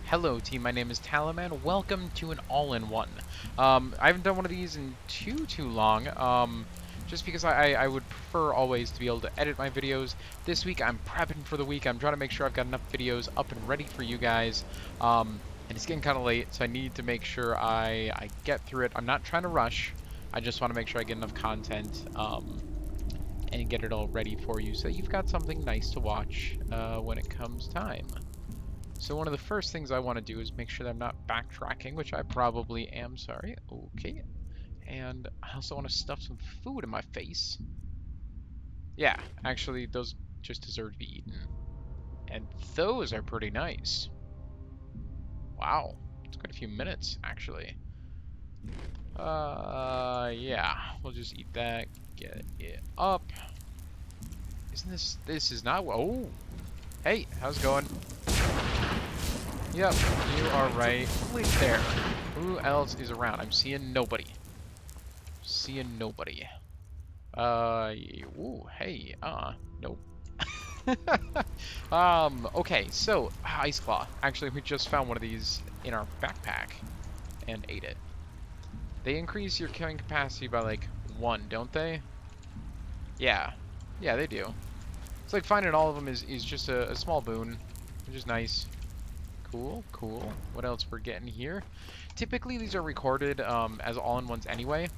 Hello team, my name is Talaman. Welcome to an all-in-one. I haven't done one of these in too long, just because I would prefer always to be able to edit my videos. This week I'm prepping for the week. I'm trying to make sure I've got enough videos up and ready for you guys. And it's getting kind of late, so I need to make sure I get through it. I'm not trying to rush. I just want to make sure I get enough content and get it all ready for you so that you've got something nice to watch when it comes time. So one of the first things I want to do is make sure that I'm not backtracking, which I probably am, sorry. Okay. And I also want to stuff some food in my face. Yeah, actually, those just deserve to be eaten. And those are pretty nice. Wow. It's quite a few minutes, actually. Yeah. We'll just eat that. Get it up. Isn't this is not, oh! Hey, how's it going? Yep, you are right there. Who else is around? I'm seeing nobody. Seeing nobody. Ooh, hey, nope. Okay, so, Ice Claw. Actually, we just found one of these in our backpack and ate it. They increase your carrying capacity by, like, 1, don't they? Yeah. Yeah, they do. It's like finding all of them is just a small boon, which is nice. Cool, cool. What else we're getting here? Typically, these are recorded as all-in-ones anyway,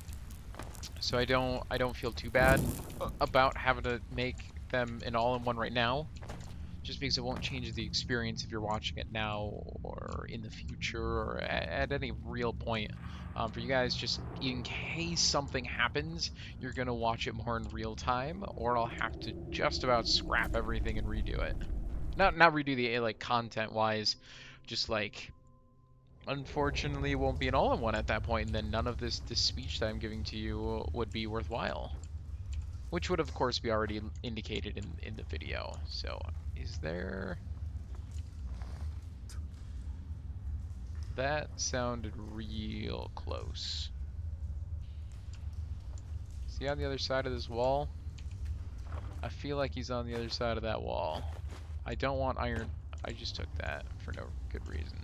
so I don't feel too bad about having to make them an all-in-one right now, just because it won't change the experience if you're watching it now or in the future or at any real point. For you guys, just in case something happens, you're gonna watch it more in real time, or I'll have to just about scrap everything and redo it. Not redo the like content-wise, just like unfortunately, it won't be an all-in-one at that point, and then none of this speech that I'm giving to you would be worthwhile. Which would, of course, be already indicated in the video. So, is there... That sounded real close. Is he on the other side of this wall? I feel like he's on the other side of that wall. I don't want iron... I just took that for no good reason.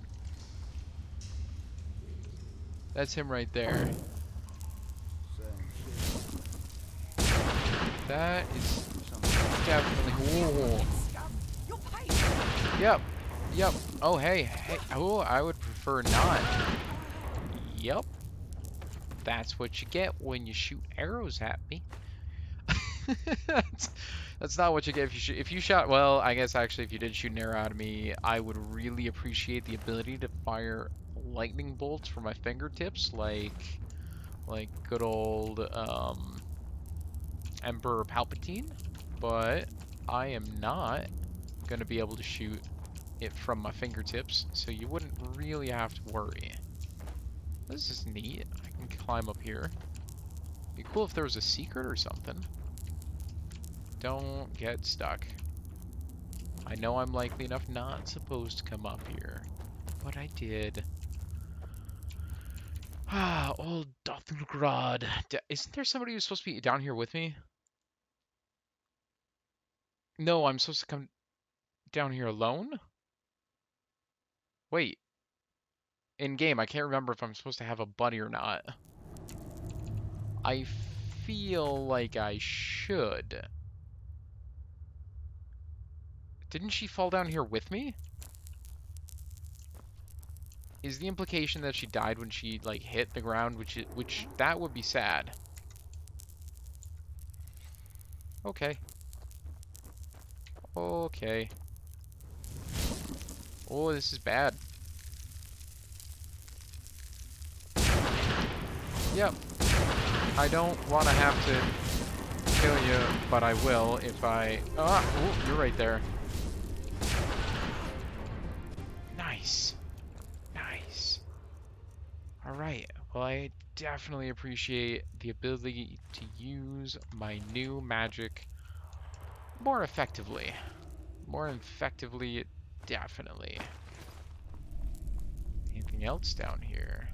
That's him right there. That is definitely... Ooh. Yep. Yep. Oh, hey. Hey. Oh, I would prefer not. Yep. That's what you get when you shoot arrows at me. That's not what you get if you shoot. If you shot... Well, I guess actually if you did shoot an arrow at me, I would really appreciate the ability to fire lightning bolts from my fingertips, like good old, Emperor Palpatine, but I am not going to be able to shoot it from my fingertips, so you wouldn't really have to worry. This is neat. I can climb up here. Be cool if there was a secret or something. Don't get stuck. I know I'm likely enough not supposed to come up here, but I did. Ah, old Dothrgrad. Isn't there somebody who's supposed to be down here with me? No, I'm supposed to come down here alone? Wait. In game, I can't remember if I'm supposed to have a buddy or not. I feel like I should. Didn't she fall down here with me? Is the implication that she died when she like hit the ground, which that would be sad. Okay. Okay. Oh, this is bad. Yep. I don't want to have to kill you, but I will if I... Ah, ooh, you're right there. Nice. Nice. Alright. Well, I definitely appreciate the ability to use my new magic more effectively. More effectively, definitely. Anything else down here?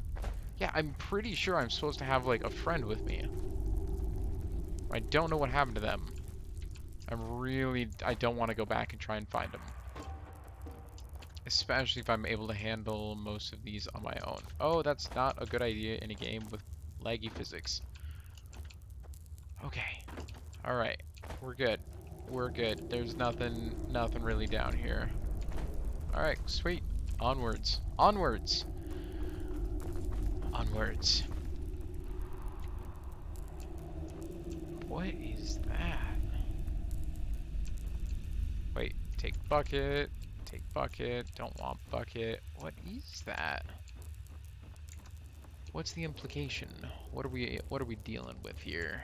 Yeah, I'm pretty sure I'm supposed to have, like, a friend with me. I don't know what happened to them. I don't want to go back and try and find them. Especially if I'm able to handle most of these on my own. Oh, that's not a good idea in a game with laggy physics. Okay. Alright. We're good. We're good. There's nothing really down here. Alright, sweet. Onwards. Onwards! Onwards. What is that? Wait, take bucket. Take bucket. Don't want bucket. What is that? What's the implication? What are we dealing with here?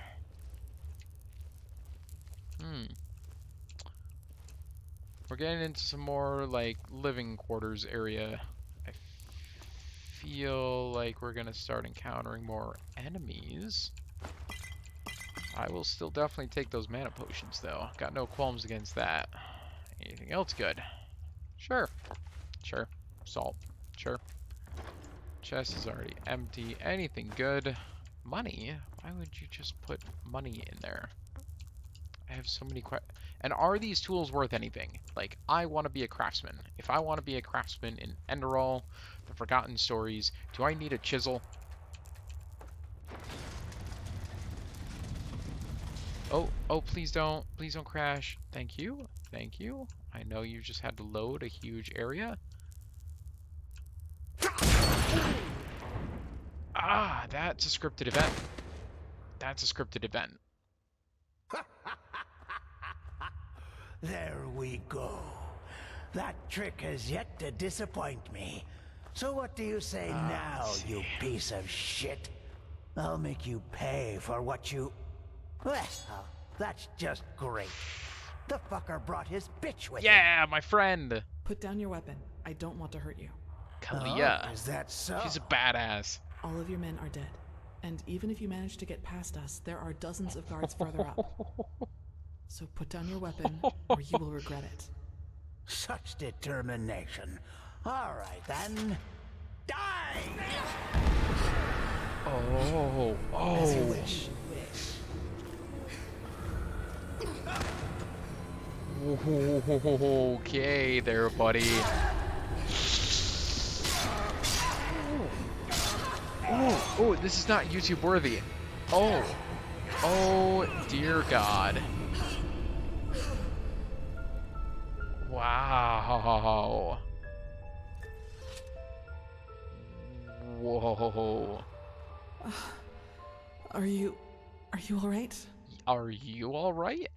We're getting into some more like living quarters area. I feel like we're gonna start encountering more enemies. I will still definitely take those mana potions though. Got no qualms against that. Anything else good? Sure. Sure. Salt. Sure. Chest is already empty. Anything good? Money? Why would you just put money in there? I have so many questions. And are these tools worth anything? Like, I want to be a craftsman. If I want to be a craftsman in Enderal, the Forgotten Stories, do I need a chisel? Oh, please don't crash. Thank you. Thank you. I know you just had to load a huge area. Ah, that's a scripted event. That's a scripted event. There we go. That trick has yet to disappoint me. So what do you say now, you piece of shit? I'll make you pay for what you... Well, that's just great. The fucker brought his bitch with him. Yeah, my friend. Put down your weapon. I don't want to hurt you. Kalia. Oh, is that so? She's a badass. All of your men are dead. And even if you manage to get past us, there are dozens of guards further up. So put down your weapon, or you will regret it. Such determination. All right, then. Die! Oh. As you wish. Okay there, buddy. Oh, this is not YouTube worthy. Oh, dear God. Wow. Whoa. Are you all right? Are you all right?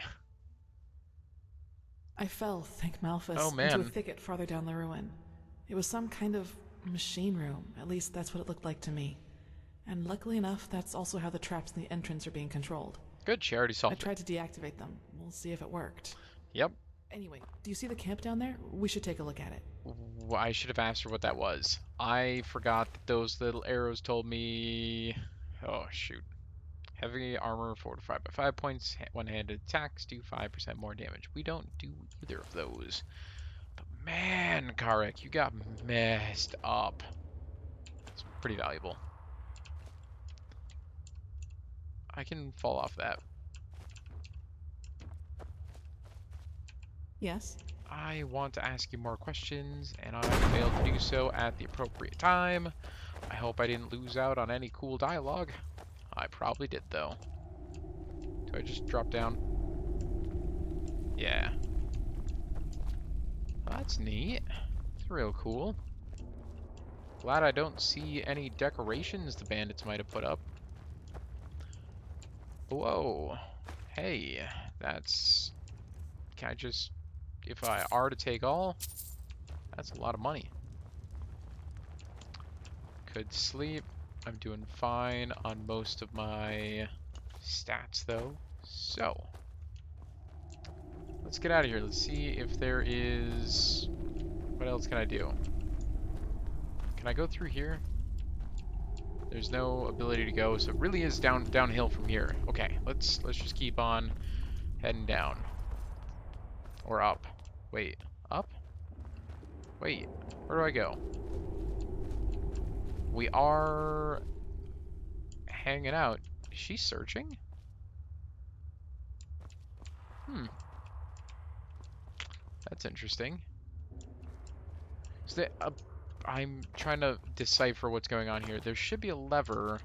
I fell, thank Malphus, Oh, man. into a thicket farther down the ruin. It was some kind of machine room. At least that's what it looked like to me. And luckily enough, that's also how the traps in the entrance are being controlled. Good, she already I solved it. tried to deactivate them. We'll see if it worked. Yep. Anyway, do you see the camp down there? We should take a look at it. I should have asked her what that was. I forgot that those little arrows told me... Oh, shoot. Heavy armor, fortified by 5 points. One-handed attacks do 5% more damage. We don't do either of those. But man, Karek, you got messed up. It's pretty valuable. I can fall off that. Yes? I want to ask you more questions, and I failed to do so at the appropriate time. I hope I didn't lose out on any cool dialogue. I probably did, though. Do I just drop down? Yeah. Well, that's neat. It's real cool. Glad I don't see any decorations the bandits might have put up. Whoa. Hey, that's... Can I just... If I are to take all, that's a lot of money. Could sleep. I'm doing fine on most of my stats, though. So, let's get out of here. Let's see if there is... What else can I do? Can I go through here? There's no ability to go, so it really is downhill from here. Okay, let's just keep on heading down. Or up. Wait, up? Wait, where do I go? We are hanging out. Is she searching? That's interesting. So I'm trying to decipher what's going on here. There should be a lever,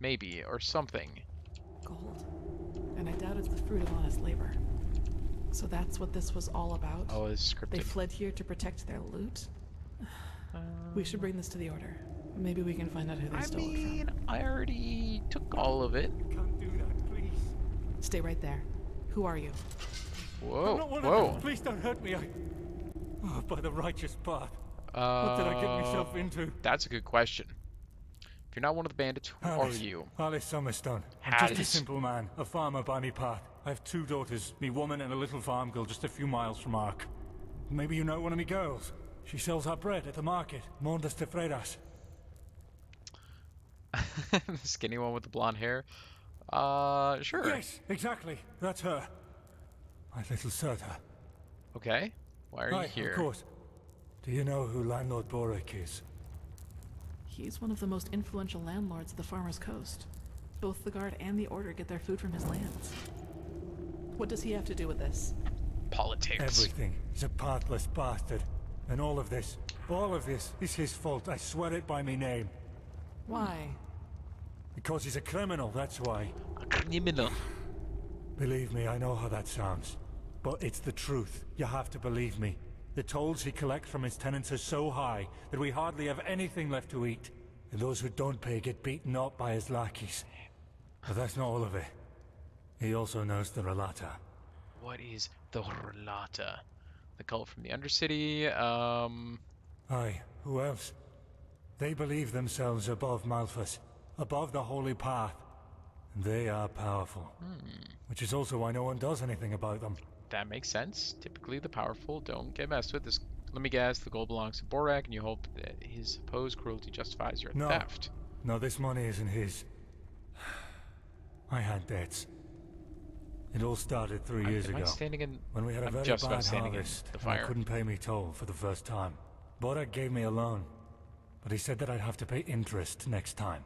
maybe, or something. Gold. And I doubt it's the fruit of honest labor. So that's what this was all about? Oh, it's They scripted. fled here to protect their loot? We should bring this to the Order. Maybe we can find out who they stole it from. I already took all of it. Can't do that, please. Stay right there. Who are you? Whoa, I'm not one of whoa. them. Please don't hurt me. Oh, by the righteous path. What did I get myself into? That's a good question. If you're not one of the bandits, who are you? Alice Summerstone. I'm just a Alice. simple man, a farmer by me path. I have 2 daughters, me woman and a little farm girl just a few miles from Ark. Maybe you know one of me girls. She sells her bread at the market, Mondas de Freiras. The skinny one with the blonde hair? Sure. Yes, exactly. That's her. My little Serta. Okay. Why are you here? Of course. Do you know who Landlord Boric is? He's one of the most influential landlords of the Farmer's Coast. Both the Guard and the Order get their food from his lands. What does he have to do with this? Politics. Everything. He's a pathless bastard. And all of this is his fault. I swear it by me name. Why? Because he's a criminal, that's why. A criminal. Believe me, I know how that sounds. But it's the truth. You have to believe me. The tolls he collects from his tenants are so high that we hardly have anything left to eat. And those who don't pay get beaten up by his lackeys. But that's not all of it. He also knows the Relata. What is the Relata? The cult from the Undercity, Aye, who else? They believe themselves above Malthus, above the Holy Path. And they are powerful. Which is also why no one does anything about them. That makes sense. Typically, the powerful don't get messed with. This, let me guess, the gold belongs to Borak, and you hope that his supposed cruelty justifies your theft. No, this money isn't his. I had debts. It all started 3 years Am ago. I standing in? When we had a I'm very just about bad standing in harvest, the and I fire. couldn't pay me toll for the first time. Borak gave me a loan, but he said that I'd have to pay interest next time.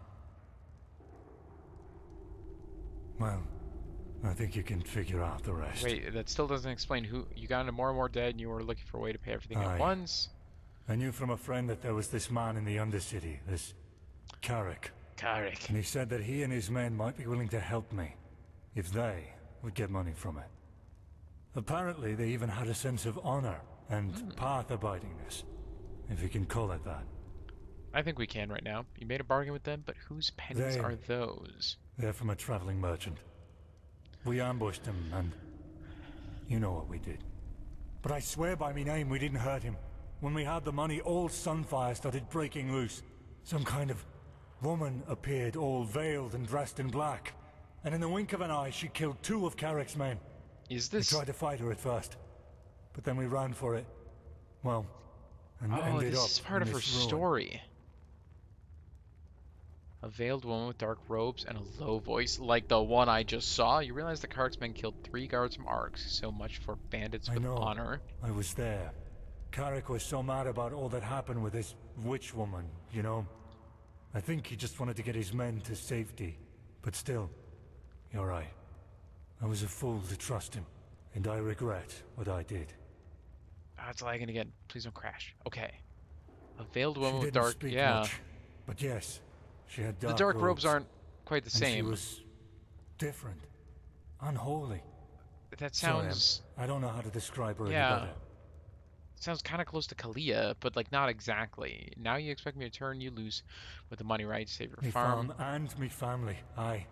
Well, I think you can figure out the rest. Wait, that still doesn't explain who you got into more and more debt, and you were looking for a way to pay everything Aye. at once. I knew from a friend that there was this man in the Undercity, this Carrick, Carrick. and he said that he and his men might be willing to help me, if they would get money from it. Apparently, they even had a sense of honor and path-abidingness, if you can call it that. I think we can right now. You made a bargain with them, but whose pennies They- are those? They're from a traveling merchant. We ambushed him, and you know what we did. But I swear by me name we didn't hurt him. When we had the money, all Sunfire started breaking loose. Some kind of woman appeared, all veiled and dressed in black. And in the wink of an eye, she killed 2 of Carrick's men. Is We this? tried to fight her at first, but then we ran for it. Well, and Oh, ended up this is part in of her this ruin. story. A veiled woman with dark robes and a low voice, like the one I just saw. You realize the Carrick's men killed 3 guards from Arks. So much for bandits I with know. honor. I was there. Carrick was so mad about all that happened with this witch woman, you know? I think he just wanted to get his men to safety. But still, you're right. I was a fool to trust him, and I regret what I did. Ah, it's lagging again. Please don't crash. Okay. A veiled She woman with didn't dark. speak Yeah. much, but yes, she had dark The dark robes aren't quite the and she same. was different, unholy. That So sounds. I don't know how to describe her Yeah. any better. Sounds kind of close to Kalia, but like not exactly. Now you expect me to turn you loose with the money, right? Save your Me farm. farm and me family, aye.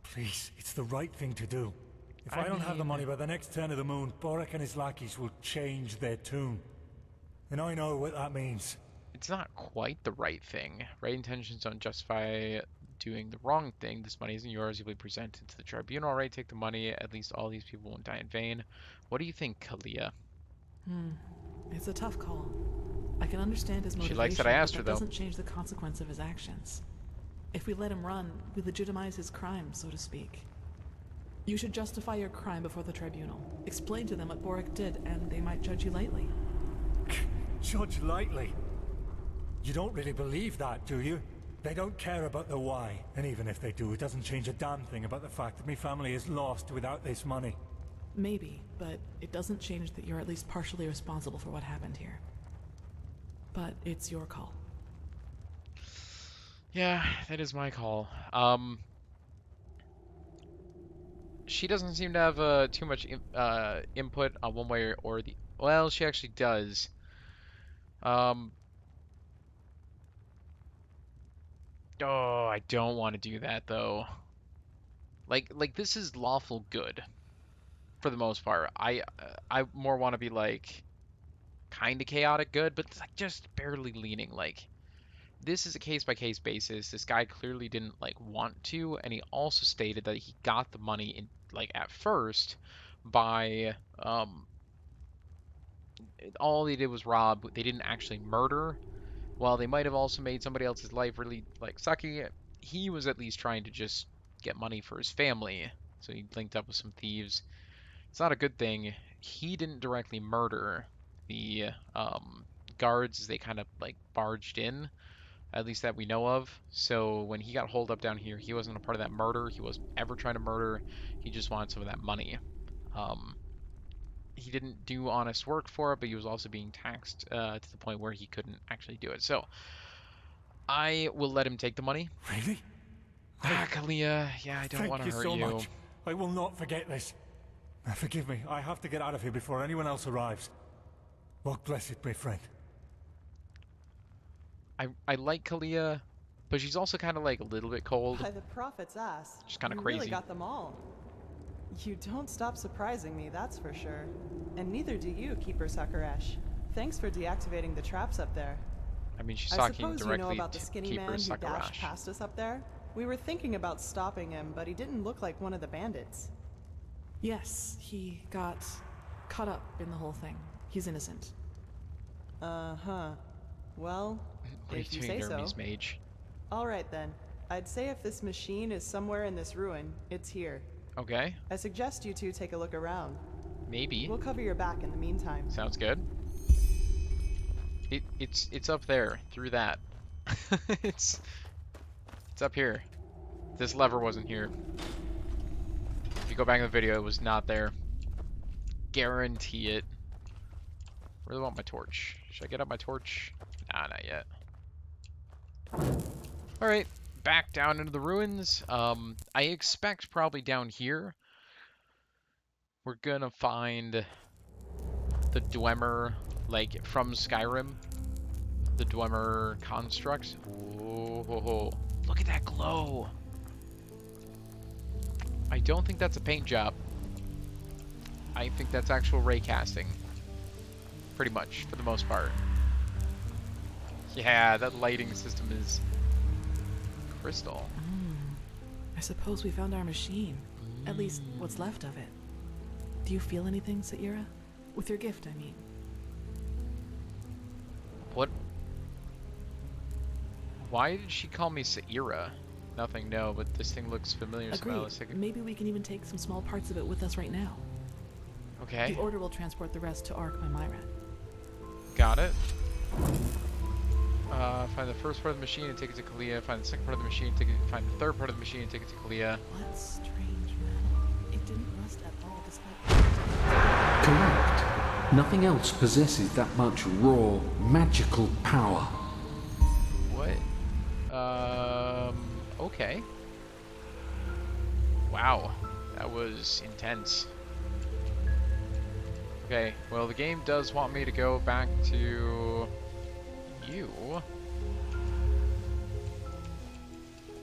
Please, it's the right thing to do. If I I don't have the mean- money by the next turn of the moon, Borak and his lackeys will change their tune. And I know what that means. It's not quite the right thing. Right intentions don't justify doing the wrong thing. This money isn't yours. You'll be presented to the tribunal, right? Take the money. At least all these people won't die in vain. What do you think, Kalia? It's a tough call. I can understand his motivation, likes that I asked but her, that though. doesn't change the consequence of his actions. If we let him run, we legitimize his crime, so to speak. You should justify your crime before the tribunal. Explain to them what Boric did, and they might judge you lightly. Judge lightly. You don't really believe that, do you? They don't care about the why. And even if they do, it doesn't change a damn thing about the fact that me family is lost without this money. Maybe, but it doesn't change that you're at least partially responsible for what happened here. but it's your call. Yeah, that is my call. She doesn't seem to have too much input on one way or the. Well, she actually does. Um, oh, I don't want to do that though. Like this is lawful good for the most part. I more want to be like kind of chaotic good, but it's like just barely leaning. Like this is a case by case basis. This guy clearly didn't like want to, and he also stated that he got the money in like at first by all they did was rob. They didn't actually murder. While they might have also made somebody else's life really like sucky, he was at least trying to just get money for his family. So he linked up with some thieves. It's not a good thing. He didn't directly murder the guards as they kind of like barged in, at least that we know of. So when he got holed up down here, he wasn't a part of that murder. He wasn't ever trying to murder. He just wanted some of that money. Um, he didn't do honest work for it, but he was also being taxed to the point where he couldn't actually do it. So I will let him take the money. Really? Ah, Kalia, yeah, I don't want to Thank you hurt so you. much. I will not forget this. Forgive me, I have to get out of here before anyone else arrives. Walk blessed, my friend. I like Kalia, but she's also kind of like a little bit cold. By the prophet's ass. She's kind of You crazy. really got them all. You don't stop surprising me, that's for sure. And neither do you, Keeper Sakaresh. Thanks for deactivating the traps up there. I mean, she's I talking suppose you know directly about the to skinny Keeper man who dashed Sakarash. past us up there? We were thinking about stopping him, but he didn't look like one of the bandits. Yes, he got caught up in the whole thing. He's innocent. Uh-huh. Well, What are if you you doing, say so. Hermes Mage? Alright then. I'd say if this machine is somewhere in this ruin, it's here. Okay, I suggest you two take a look around. maybe. We'll cover your back in the meantime. Sounds good. It's up there through that. it's up here. This lever wasn't here. If you go back in the video, it was not there. Guarantee it. Really want my torch. Should I get up my torch? Nah, not yet. Alright, back down into the ruins. I expect probably down here we're gonna find the Dwemer Lake from Skyrim. The Dwemer constructs. Whoa, look at that glow. I don't think that's a paint job. I think that's actual ray casting. Pretty much, for the most part. Yeah, that lighting system is crystal. I suppose we found our machine. At least, what's left of it. Do you feel anything, Saira? With your gift, I mean. What? Why did she call me Saira? Nothing, no, but this thing looks familiar. Agreed. Maybe we can even take some small parts of it with us right now. Okay, The Order will transport the rest to Ark by Myra. got it. Find the first part of the machine and take it to Kalia. Find the second part of the machine, find the third part of the machine and take it to Kalia. What strange metal? It didn't rust at all despite... Correct. Nothing else possesses that much raw, magical power. What? Okay. Wow, that was intense. Okay, well the game does want me to go back to you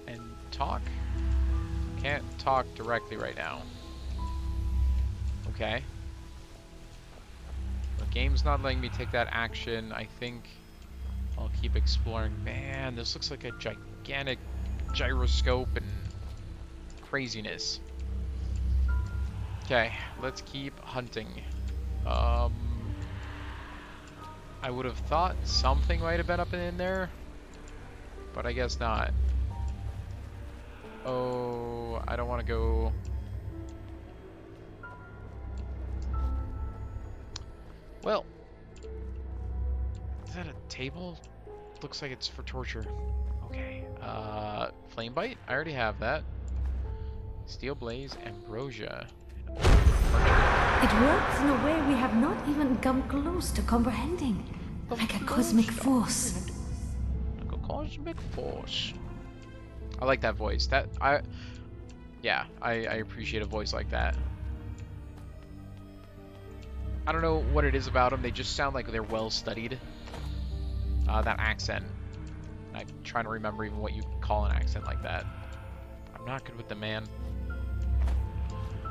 and talk. Can't talk directly right now. Okay. The game's not letting me take that action. I think I'll keep exploring. Man, this looks like a gigantic gyroscope and craziness. Okay, let's keep hunting. I would have thought something might have been up in there, but I guess not. Oh, I don't want to go. Well, is that a table? Looks like it's for torture. Okay. Flame bite? I already have that. Steel blaze, ambrosia. It works in a way we have not even come close to comprehending. the Like a cosmic force. Like a cosmic force. I like that voice. Yeah, I appreciate a voice like that. I don't know what it is about them. They just sound like they're well studied. That accent. I'm trying to remember even what you call an accent like that. I'm not good with the man.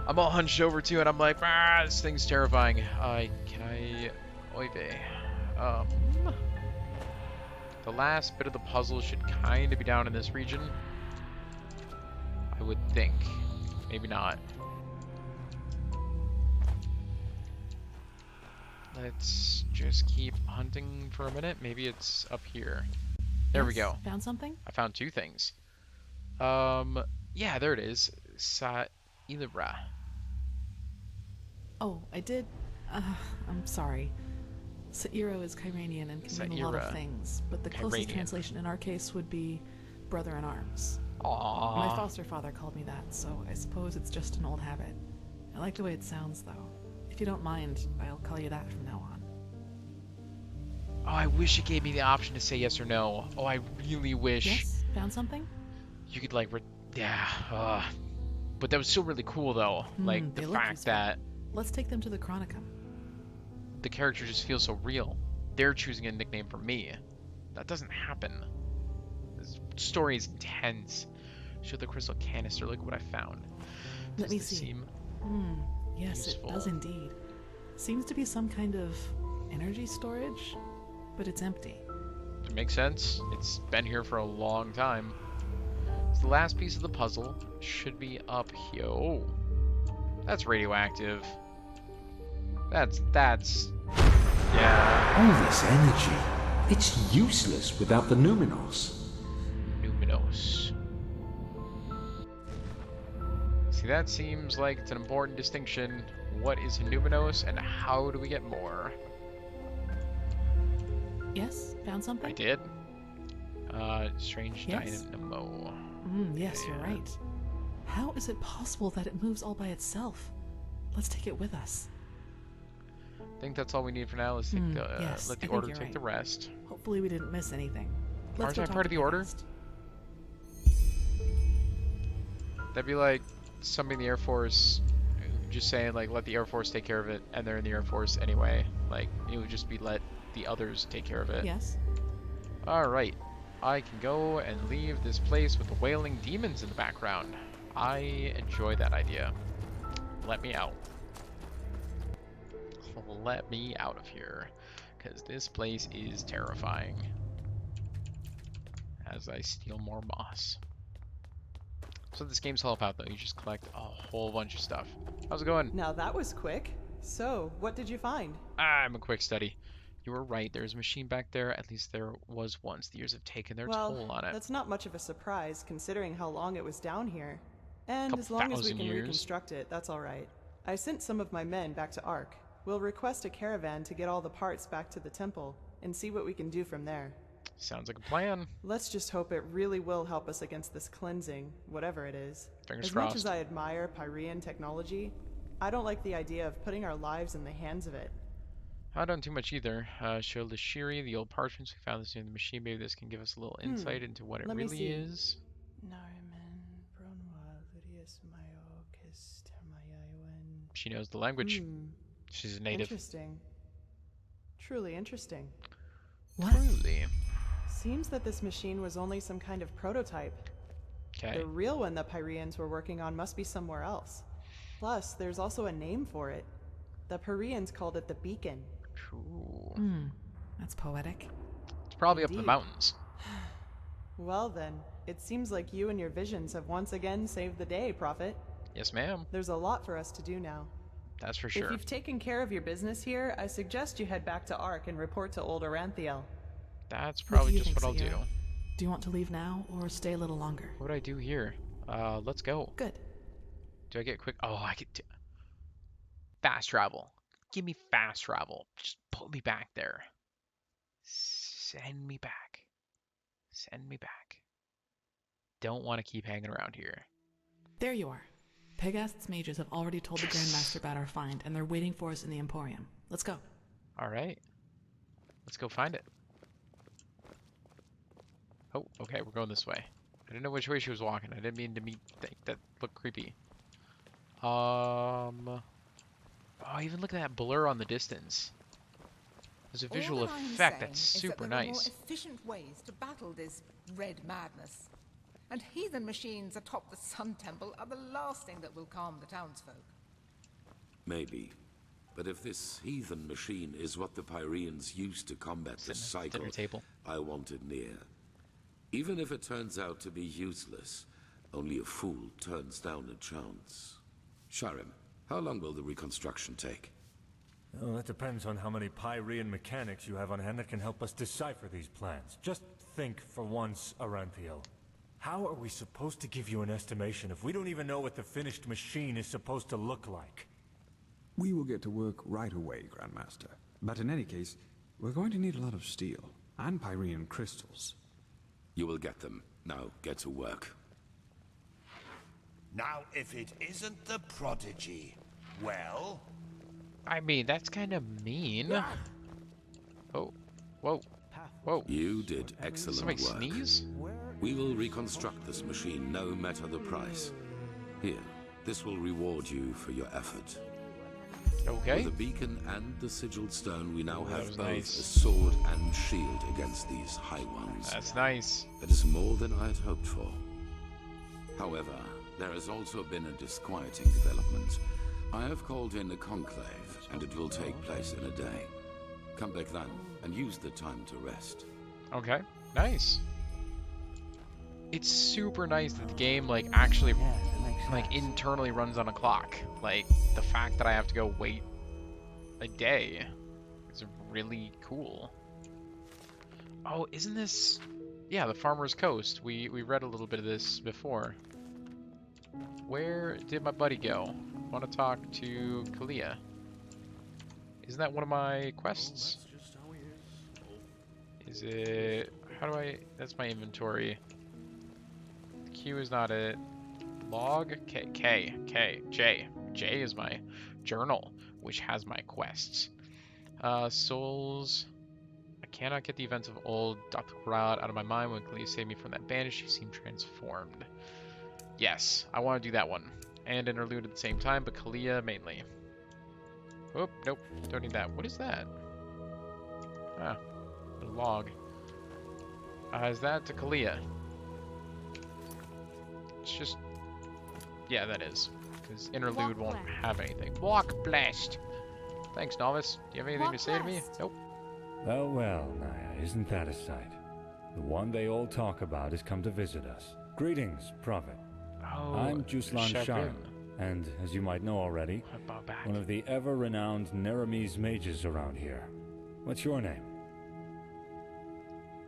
I'm all hunched over too, and I'm like, ah, this thing's terrifying. Oy vey. The last bit of the puzzle should kind of be down in this region. I would think. Maybe not. Let's just keep hunting for a minute. Maybe it's up here. There we go. Found something? I found 2 things. Yeah, there it is. Ilibra. Oh, I did. I'm sorry. Sairo is Kyranian and can mean a lot of things, but the closest Kyranian. translation in our case would be brother in arms. Aww. My foster father called me that, so I suppose it's just an old habit. I like the way it sounds, though. If you don't mind, I'll call you that from now on. Oh, I wish it gave me the option to say yes or no. Oh, I really wish. Yes? Found something? You could, like, yeah. But that was still really cool, though. Like, they the look fact useful. that Let's take them to the Chronicum. the character just feels so real. They're choosing a nickname for me. That doesn't happen. This story is intense. Show the crystal canister. Look what I found. Let Does me this see. seem Yes, useful? it does indeed. Seems to be some kind of energy storage, but it's empty. It makes sense. It's been here for a long time. So the last piece of the puzzle should be up here. Oh, that's radioactive. That's yeah. All this energy, it's useless without the Numinos. Numinos. See, that seems like it's an important distinction. What is a Numinos and how do we get more? Yes? Found something? I did. Strange Yes? dynamo. Yes, you're right. How is it possible that it moves all by itself? Let's take it with us. I think that's all we need for now. Let's take yes, let the I think order you're take right. the rest. Hopefully we didn't miss anything. Let's Aren't go I talk part to of the order? Pest. That'd be like somebody in the Air Force just saying, like, let the Air Force take care of it, and they're in the Air Force anyway. Like, it would just be let the others take care of it. Yes? Alright. I can go and leave this place with the wailing demons in the background. I enjoy that idea. Let me out. Let me out of here. Because this place is terrifying. As I steal more moss. So this game's all about, though. You just collect a whole bunch of stuff. How's it going? Now that was quick. So, what did you find? I'm a quick study. You were right. There's a machine back there. At least there was once. The years have taken their toll on it. That's not much of a surprise considering how long it was down here. And Couple as long as we thousand can years. reconstruct it, that's all right. I sent some of my men back to Ark. We'll request a caravan to get all the parts back to the temple and see what we can do from there. Sounds like a plan. Let's just hope it really will help us against this cleansing, whatever it is. Fingers As crossed. much as I admire Pyrean technology, I don't like the idea of putting our lives in the hands of it. I don't too much either. Show the Shiri, the old parchments we found this near the machine. Maybe this can give us a little insight into what it Let me really see. is. She knows the language. She's a native. Interesting. Truly interesting. What? Truly. Seems that this machine was only some kind of prototype. Okay. The real one the Pyreans were working on must be somewhere else. Plus, there's also a name for it. The Pyreans called it the Beacon. True. That's poetic. It's probably up in the Indeed. mountains. Well then, it seems like you and your visions have once again saved the day, Prophet. Yes, ma'am. There's a lot for us to do now. That's for If sure. you've taken care of your business here, I suggest you head back to Ark and report to Old Aranthiel. That's What probably do you just think, what I'll do. Sairo? Do you want to leave now or stay a little longer? What would I do here? Let's go. Good. Do I get quick? Oh, I could. Fast travel. Give me fast travel. Just put me back there. Send me back. Send me back. Don't want to keep hanging around here. There you are. Pegast's mages have already told the Grandmaster about our find, and they're waiting for us in the Emporium. Let's go. All right. Let's go find it. Oh, okay, we're going this way. I didn't know which way she was walking. I didn't mean to think that looked creepy. Oh, even look at that blur on the distance. There's a visual effect that's super there are more nice. efficient ways to battle this red madness. And heathen machines atop the Sun Temple are the last thing that will calm the townsfolk. Maybe. But if this heathen machine is what the Pyreans used to combat the cycle, I want it near. Even if it turns out to be useless, only a fool turns down a chance. Sharim, how long will the reconstruction take? Well, that depends on how many Pyrean mechanics you have on hand that can help us decipher these plans. Just think for once, Aranthiel. How are we supposed to give you an estimation if we don't even know what the finished machine is supposed to look like? We will get to work right away, Grandmaster. But in any case, we're going to need a lot of steel and Pyrean crystals. You will get them. Now, get to work. Now, if it isn't the prodigy, well... I mean, that's kind of mean. Oh, whoa, whoa. You did excellent Somebody work. Sneeze? We will reconstruct this machine no matter the price. Here, this will reward you for your effort. Okay. With the beacon and the sigiled stone, we now have both nice. a sword and shield against these high ones. That's nice. That is more than I had hoped for. However, there has also been a disquieting development. I have called in a conclave, and it will take place in a day. Come back then, and use the time to rest. Okay, nice. It's super nice that the game, like, actually, like, internally runs on a clock. Like, the fact that I have to go wait a day is really cool. Oh, isn't this... Yeah, the Farmer's Coast. We read a little bit of this before. Where did my buddy go? I want to talk to Kalia. Isn't that one of my quests? Is it... How do I... That's my inventory. Q is not it. Log? J. J is my journal, which has my quests. Souls. I cannot get the events of old Dr. Rod out of my mind. When Kalia saved me from that bandage, she seemed transformed. Yes, I want to do that one. And Interlude at the same time, but Kalia mainly. Oh, nope. Don't need that. What is that? Ah, a log. Is that to Kalia? It's just... Yeah, that is. Because Interlude won't have anything. Walk blessed! Thanks, Novice. Do you have anything to say to me? Nope. Oh well, Naya, isn't that a sight? The one they all talk about has come to visit us. Greetings, Prophet. Oh, I'm Juslan Sharim, and as you might know already, one of the ever-renowned Neramese mages around here. What's your name?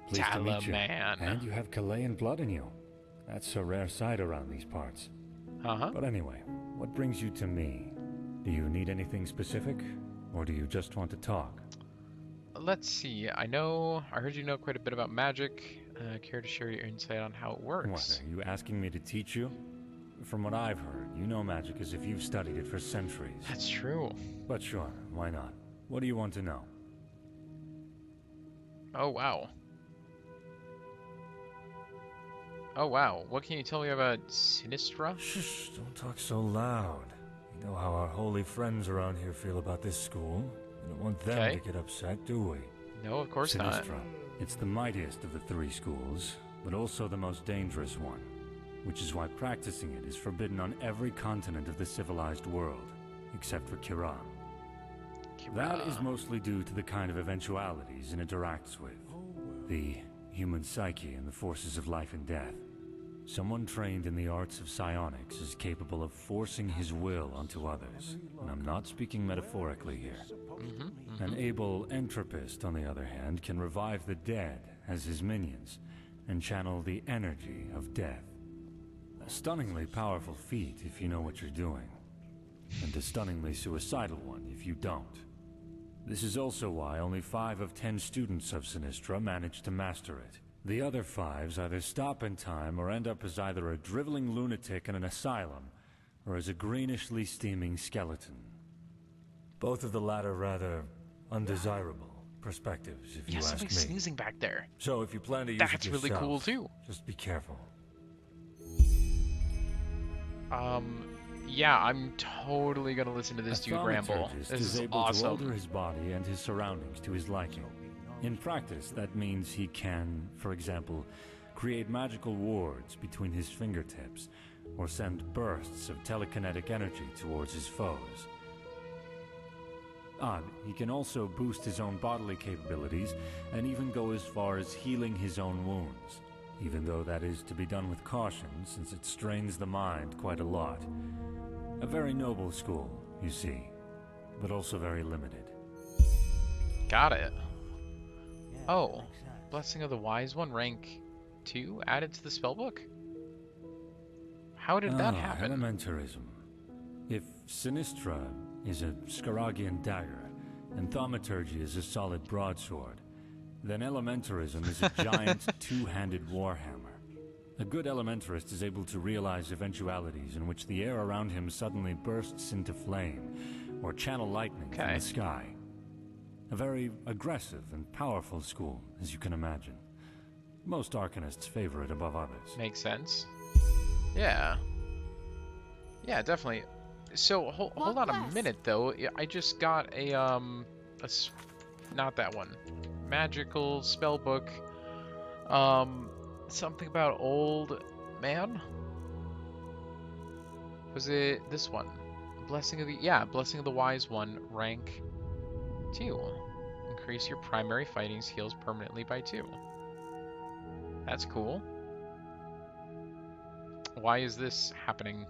Pleased to meet you. And you have Kalayan blood in you. That's a rare sight around these parts. But anyway, what brings you to me? Do you need anything specific, or do you just want to talk? Let's see. I heard you know quite a bit about magic. Care to share your insight on how it works? What, are you asking me to teach you? From what I've heard, you know magic as if you've studied it for centuries. That's true. But sure, why not? What do you want to know? Oh, wow. Oh, wow. What can you tell me about Sinistra? Shh, don't talk so loud. You know how our holy friends around here feel about this school. We don't want them to get upset, do we? No, of course not. Sinistra. It's the mightiest of the three schools, but also the most dangerous one. Which is why practicing it is forbidden on every continent of the civilized world, except for Kiran. That is mostly due to the kind of eventualities it interacts with. The human psyche and the forces of life and death. Someone trained in the arts of psionics is capable of forcing his will onto others, and I'm not speaking metaphorically here. An able entropist, on the other hand, can revive the dead as his minions, and channel the energy of death. A stunningly powerful feat if you know what you're doing, and a stunningly suicidal one if you don't. This is also why only 5 of 10 students of Sinistra manage to master it. The other 5s either stop in time or end up as either a driveling lunatic in an asylum, or as a greenishly steaming skeleton. Both of the latter rather undesirable, perspectives, if you Yeah, ask somebody's me. sneezing back there. So if you plan to use That's it really yourself, cool too. just be careful. Yeah, I'm totally gonna listen to this dude ramble. This is able awesome. to alter his body and his surroundings to his liking. In practice, that means he can, for example, create magical wards between his fingertips, or send bursts of telekinetic energy towards his foes. He can also boost his own bodily capabilities, and even go as far as healing his own wounds, even though that is to be done with caution, since it strains the mind quite a lot. A very noble school, you see, but also very limited. Got it. Oh, Blessing of the Wise One, rank 2, added to the spellbook? How did that happen? Elementarism. If Sinistra is a Scaragian dagger, and Thaumaturgy is a solid broadsword, then Elementarism is a giant two-handed warhammer. A good elementarist is able to realize eventualities in which the air around him suddenly bursts into flame, or channel lightning from the sky. A very aggressive and powerful school, as you can imagine. Most arcanists favor it above others. Makes sense. Yeah. Yeah, definitely. So, hold on a minute, though. I just got not that one. Magical spellbook. Something about old man? Was it this one? Blessing of the Wise One, rank 2. Increase your primary fighting skills permanently by 2. That's cool. Why is this happening?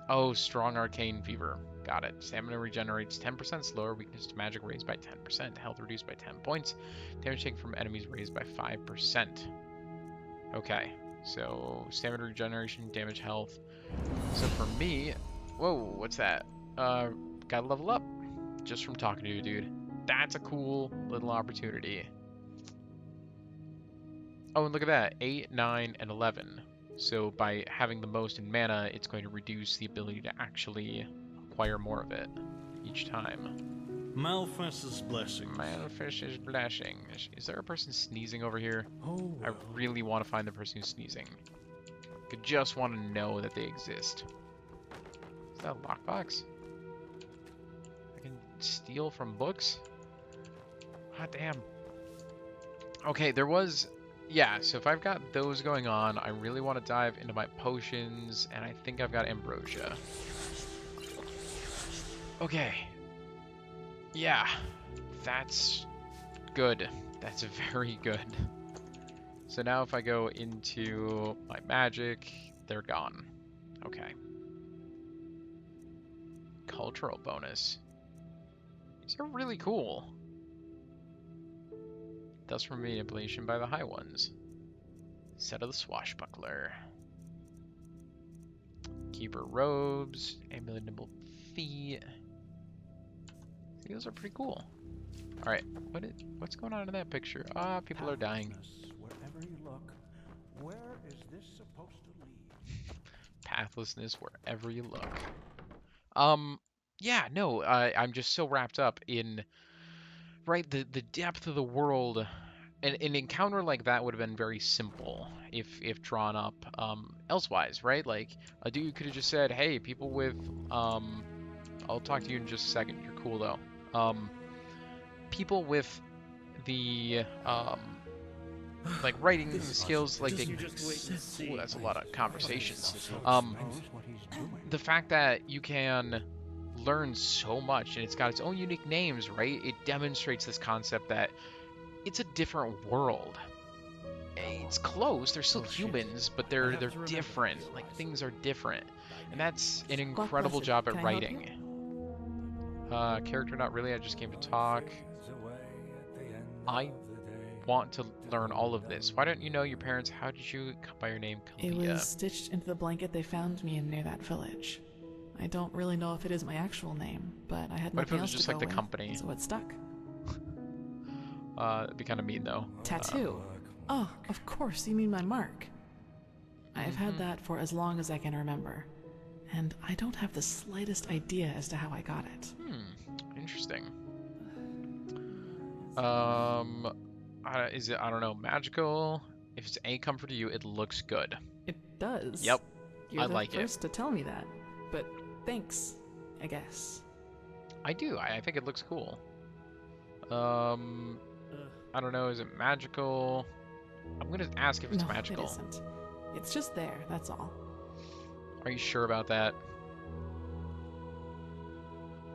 Oh, strong arcane fever. Got it. Stamina regenerates 10% slower, weakness to magic raised by 10%, health reduced by 10 points, damage taken from enemies raised by 5%. Okay, so stamina regeneration, damage, health. So for me, whoa, what's that? Gotta level up just from talking to you, dude. That's a cool little opportunity. Oh, and look at that, 8, 9, and 11. So by having the most in mana, it's going to reduce the ability to actually acquire more of it each time. Malphas's blessing. Malphas's blessing. Is there a person sneezing over here? Oh, I really want to find the person who's sneezing. I just want to know that they exist. Is that a lockbox? I can steal from books? Hot damn. Okay, there was... Yeah, so if I've got those going on, I really want to dive into my potions, and I think I've got ambrosia. Okay. Yeah, that's good. That's very good. So now if I go into my magic, they're gone. Okay. Cultural bonus. These are really cool. Dust from manipulation by the high ones. Set of the swashbuckler. Keeper robes. Amulet nimble feet. See, those are pretty cool. All right, what's going on in that picture? People are dying. Wherever you look, where is this supposed to lead? Pathlessness wherever you look. Yeah, no, I'm just so wrapped up in the depth of the world. An encounter like that would have been very simple if drawn up elsewise, right? Like a dude could have just said, "Hey, people with I'll talk to you in just a second. You're cool though. People with the like writing skills, like they. Ooh, that's a lot of conversations. The fact that you can learn so much and it's got its own unique names, right? It demonstrates this concept that it's a different world. It's close. They're still humans, but they're different. Like things are different, and that's an incredible job at writing. Character, not really. I just came to talk. I want to learn all of this. Why don't you know your parents? How did you come by your name, Kalia? It was stitched into the blanket they found me in near that village. I don't really know if it is my actual name, but I had nothing else to go with. What if it was just like the company? So it stuck. It'd be kind of mean though. Tattoo. Oh, of course, you mean my mark. I've had that for as long as I can remember, and I don't have the slightest idea as to how I got it. Interesting. Is it, I don't know, magical? If it's any comfort to you, it looks good. It does. Yep. You're I the like it. first to tell me that. But thanks, I guess. I do. I think it looks cool. I don't know. Is it magical? I'm gonna ask if it's magical. No, it isn't. It's just there, that's all. Are you sure about that?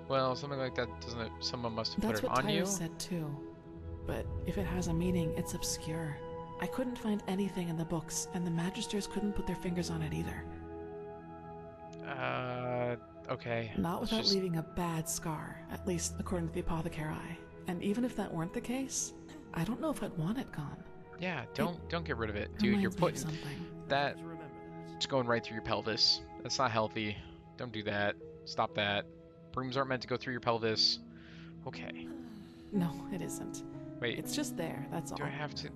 Well, something like that doesn't it? Someone must have That's put it what on you. Tyra said too. But if it has a meaning, it's obscure. I couldn't find anything in the books, and the Magisters couldn't put their fingers on it either. Okay. Not without leaving a bad scar, at least according to the apothecary. And even if that weren't the case, I don't know if I'd want it gone. Yeah, don't get rid of it, dude. You're putting that. It's going right through your pelvis. That's not healthy. Don't do that. Stop that. Brooms aren't meant to go through your pelvis. Okay. No, it isn't. Wait. It's just there, that's all. Do I have to?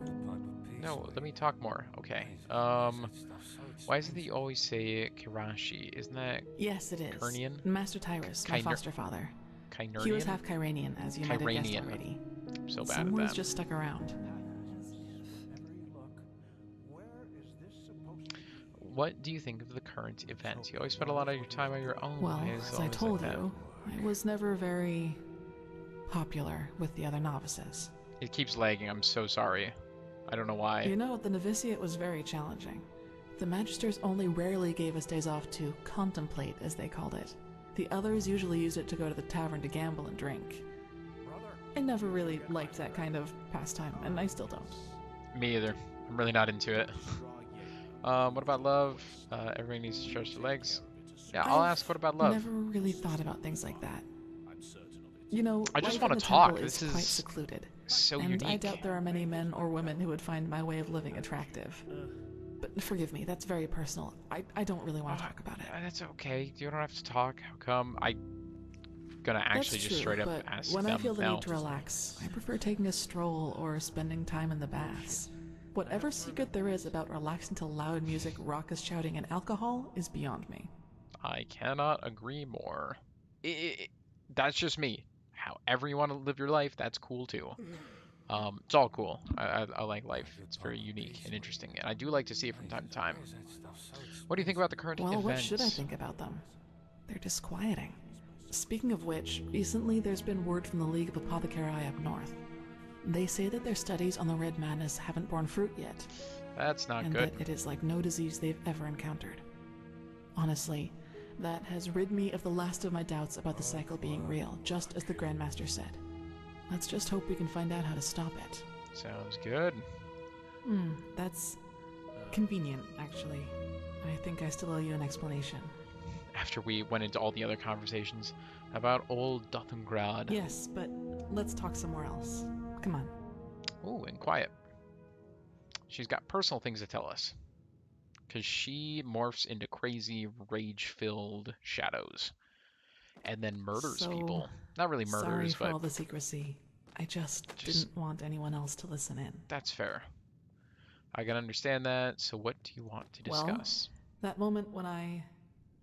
No, let me talk more. Okay. Why is it that you always say Kirashi? Isn't that Yes, it is. Kyrnian? Master Tyrus, my foster father. Kyrnian? He was half Kyranian, as you might have guessed already. So bad Someone's at that. just stuck around. What do you think of the current events? You always spend a lot of your time on your own. Well, as I told you, I was never very popular with the other novices. It keeps lagging. I'm so sorry. I don't know why. You know, the novitiate was very challenging. The Magisters only rarely gave us days off to contemplate, as they called it. The others usually used it to go to the tavern to gamble and drink. I never really liked that kind of pastime, and I still don't. Me either. I'm really not into it. What about love? Everybody needs to stretch their legs. Yeah, I'll ask what about love. Never really thought about things like that. You know, I just want to talk. This is quite is secluded, so and unique. I doubt there are many men or women who would find my way of living attractive. But forgive me, that's very personal. I don't really want to talk about it. That's okay. You don't have to talk. How come? I'm gonna actually That's just true, straight up but ask when them I feel the now. need to relax, I prefer taking a stroll or spending time in the baths. Whatever secret there is about relaxing to loud music, raucous shouting, and alcohol is beyond me. I cannot agree more. That's just me. However you want to live your life, that's cool too. It's all cool. I like life. It's very unique and interesting, and I do like to see it from time to time. What do you think about the current events? What should I think about them? They're disquieting. Speaking of which, recently there's been word from the League of Apothecari up north. They say that their studies on the Red Madness haven't borne fruit yet. That's not and good. That it is like no disease they've ever encountered. Honestly, that has rid me of the last of my doubts about the cycle being real, just as the Grandmaster said. Let's just hope we can find out how to stop it. Sounds good. That's convenient, actually. I think I still owe you an explanation. After we went into all the other conversations about old Dothamgrad. Yes, but let's talk somewhere else. Come on. Ooh, and quiet. She's got personal things to tell us. Because she morphs into crazy, rage-filled shadows. And then murders people. Not really murders, sorry for but... all the secrecy. I just didn't want anyone else to listen in. That's fair. I can understand that, so what do you want to discuss? Well, that moment when I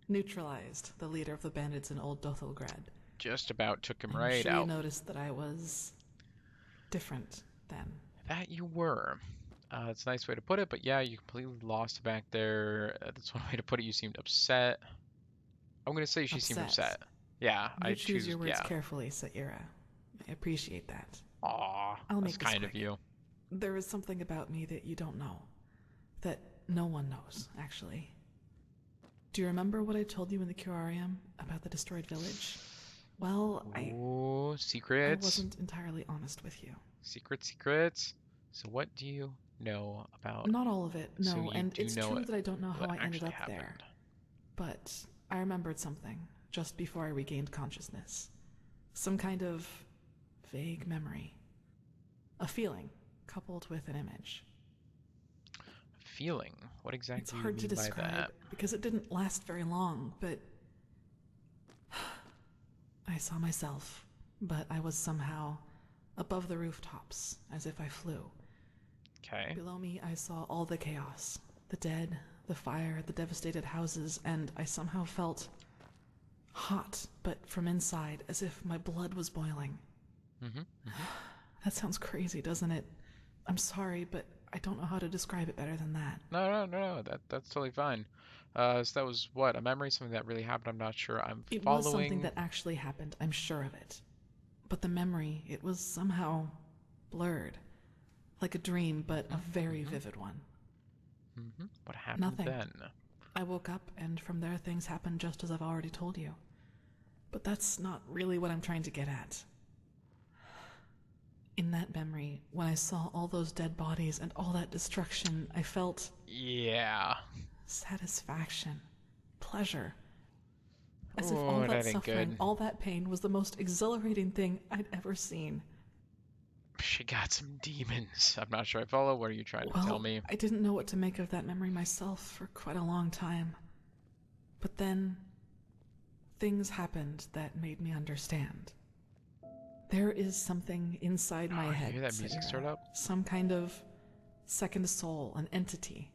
neutralized the leader of the bandits in Old Dothelgrad. Just about took him right out. You noticed that I was different then. That you were. That's a nice way to put it, but yeah, you completely lost it back there. That's one way to put it. You seemed upset. I'm going to say she seemed upset. Yeah, I choose your words carefully, Saira. I appreciate that. Aw, that's kind of you. There is something about me that you don't know. That no one knows, actually. Do you remember what I told you in the Emporium about the destroyed village? Well, secrets. I wasn't entirely honest with you. Secrets. So what do you know about... Not all of it, no, so and it's true that I don't know how I ended up happened. there. But I remembered something just before I regained consciousness. Some kind of vague memory. A feeling coupled with an image. Feeling? What exactly it's hard do you to mean by describe that? Because it didn't last very long, but I saw myself, but I was somehow above the rooftops, as if I flew. Okay. Below me, I saw all the chaos, the dead, the fire, the devastated houses, and I somehow felt hot, but from inside, as if my blood was boiling. That sounds crazy, doesn't it? I'm sorry, but I don't know how to describe it better than that. No. That's totally fine. So that was what? A memory? Something that really happened? I'm not sure. I'm It following. was something that actually happened, I'm sure of it. But the memory, it was somehow blurred. Like a dream, but a very vivid one. What happened Nothing. then? I woke up, and from there things happened just as I've already told you. But that's not really what I'm trying to get at. In that memory, when I saw all those dead bodies and all that destruction, I felt... Yeah. Satisfaction. Pleasure. As if all that suffering, all that pain was the most exhilarating thing I'd ever seen. She got some demons. I'm not sure I follow. What are you trying to tell me? I didn't know what to make of that memory myself for quite a long time. But then, things happened that made me understand. There is something inside my head. You hear that music start up? Some kind of second soul, an entity.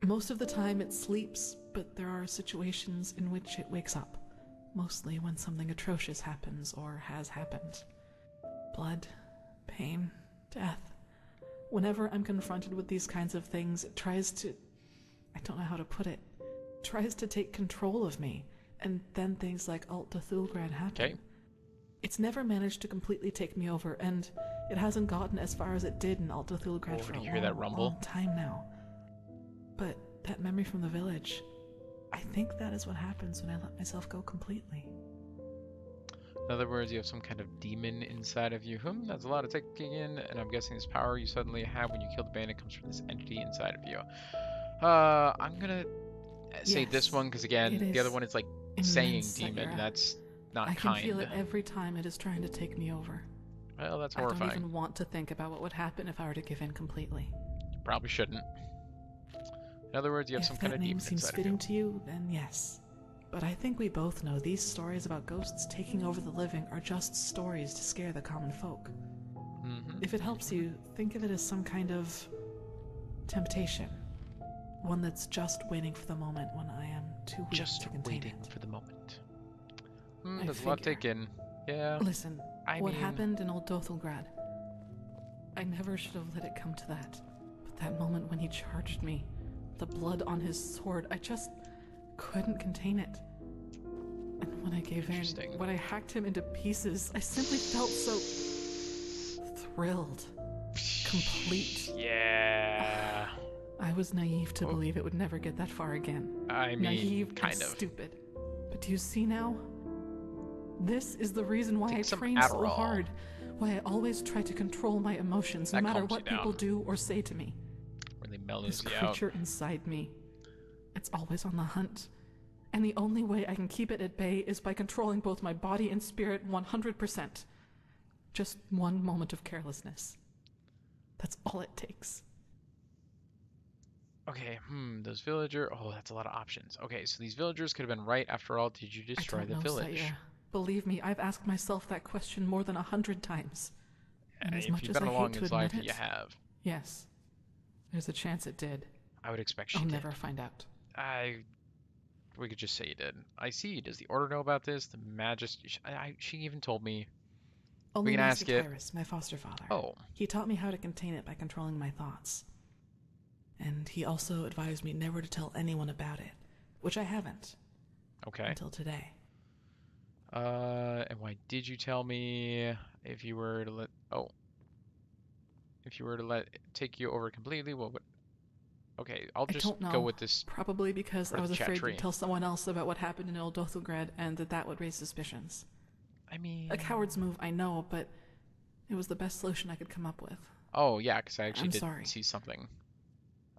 Most of the time it sleeps, but there are situations in which it wakes up. Mostly when something atrocious happens or has happened. Blood, pain, death. Whenever I'm confronted with these kinds of things, it tries to... I don't know how to put it. Tries to take control of me. And then things like Alt Cthulgrad happen. Okay. It's never managed to completely take me over, and it hasn't gotten as far as it did in Alt Cthulgrad for a long time now. But that memory from the village, I think that is what happens when I let myself go completely. In other words, you have some kind of demon inside of you. That's a lot of taking in, and I'm guessing this power you suddenly have when you kill the bandit comes from this entity inside of you. I'm gonna say this one, because again, the other one is like saying demon. That's not kind. I can feel it every time it is trying to take me over. Well, that's horrifying. I don't even want to think about what would happen if I were to give in completely. You probably shouldn't. In other words, you have some kind of demon inside of you. If that name seems fitting to you, then yes. But I think we both know these stories about ghosts taking over the living are just stories to scare the common folk. If it helps you, think of it as some kind of temptation. One that's just waiting for the moment when I am too weak to contain it. Just waiting for the moment. There's a lot taken. Yeah. Listen, what happened in Old Dothelgrad? I never should have let it come to that. But that moment when he charged me, the blood on his sword, I just couldn't contain it. And when I gave in, when I hacked him into pieces, I simply felt so thrilled. Complete. Yeah. I was naive to believe it would never get that far again. I mean, naive kind and of stupid. But do you see now? This is the reason why I train so hard. Why I always try to control my emotions, no matter what people do or say to me. Really mellows you out. This creature inside me, it's always on the hunt. And the only way I can keep it at bay is by controlling both my body and spirit 100%. Just one moment of carelessness. That's all it takes. Okay, those villagers... Oh, that's a lot of options. Okay, so these villagers could have been right. After all, did you destroy the village? Saya. Believe me, I've asked myself that question more than 100 times. And as much if you've as been I along hate his to life, admit you have. Yes. There's a chance it did. I would expect she I'll did. never find out. We could just say you did. I see. Does the Order know about this? The Majesty... She even told me. Only we can Master ask it. Tyrus, my foster father. Oh. He taught me how to contain it by controlling my thoughts. And he also advised me never to tell anyone about it, which I haven't. Okay. Until today. And why did you tell me if you were to let... Oh. If you were to let it take you over completely, what would... Okay, I'll just go with this. Probably because I was afraid to tell someone else about what happened in Old Dothelgrad and that would raise suspicions. I mean... A coward's move, I know, but it was the best solution I could come up with. Oh, yeah, because I actually did see something.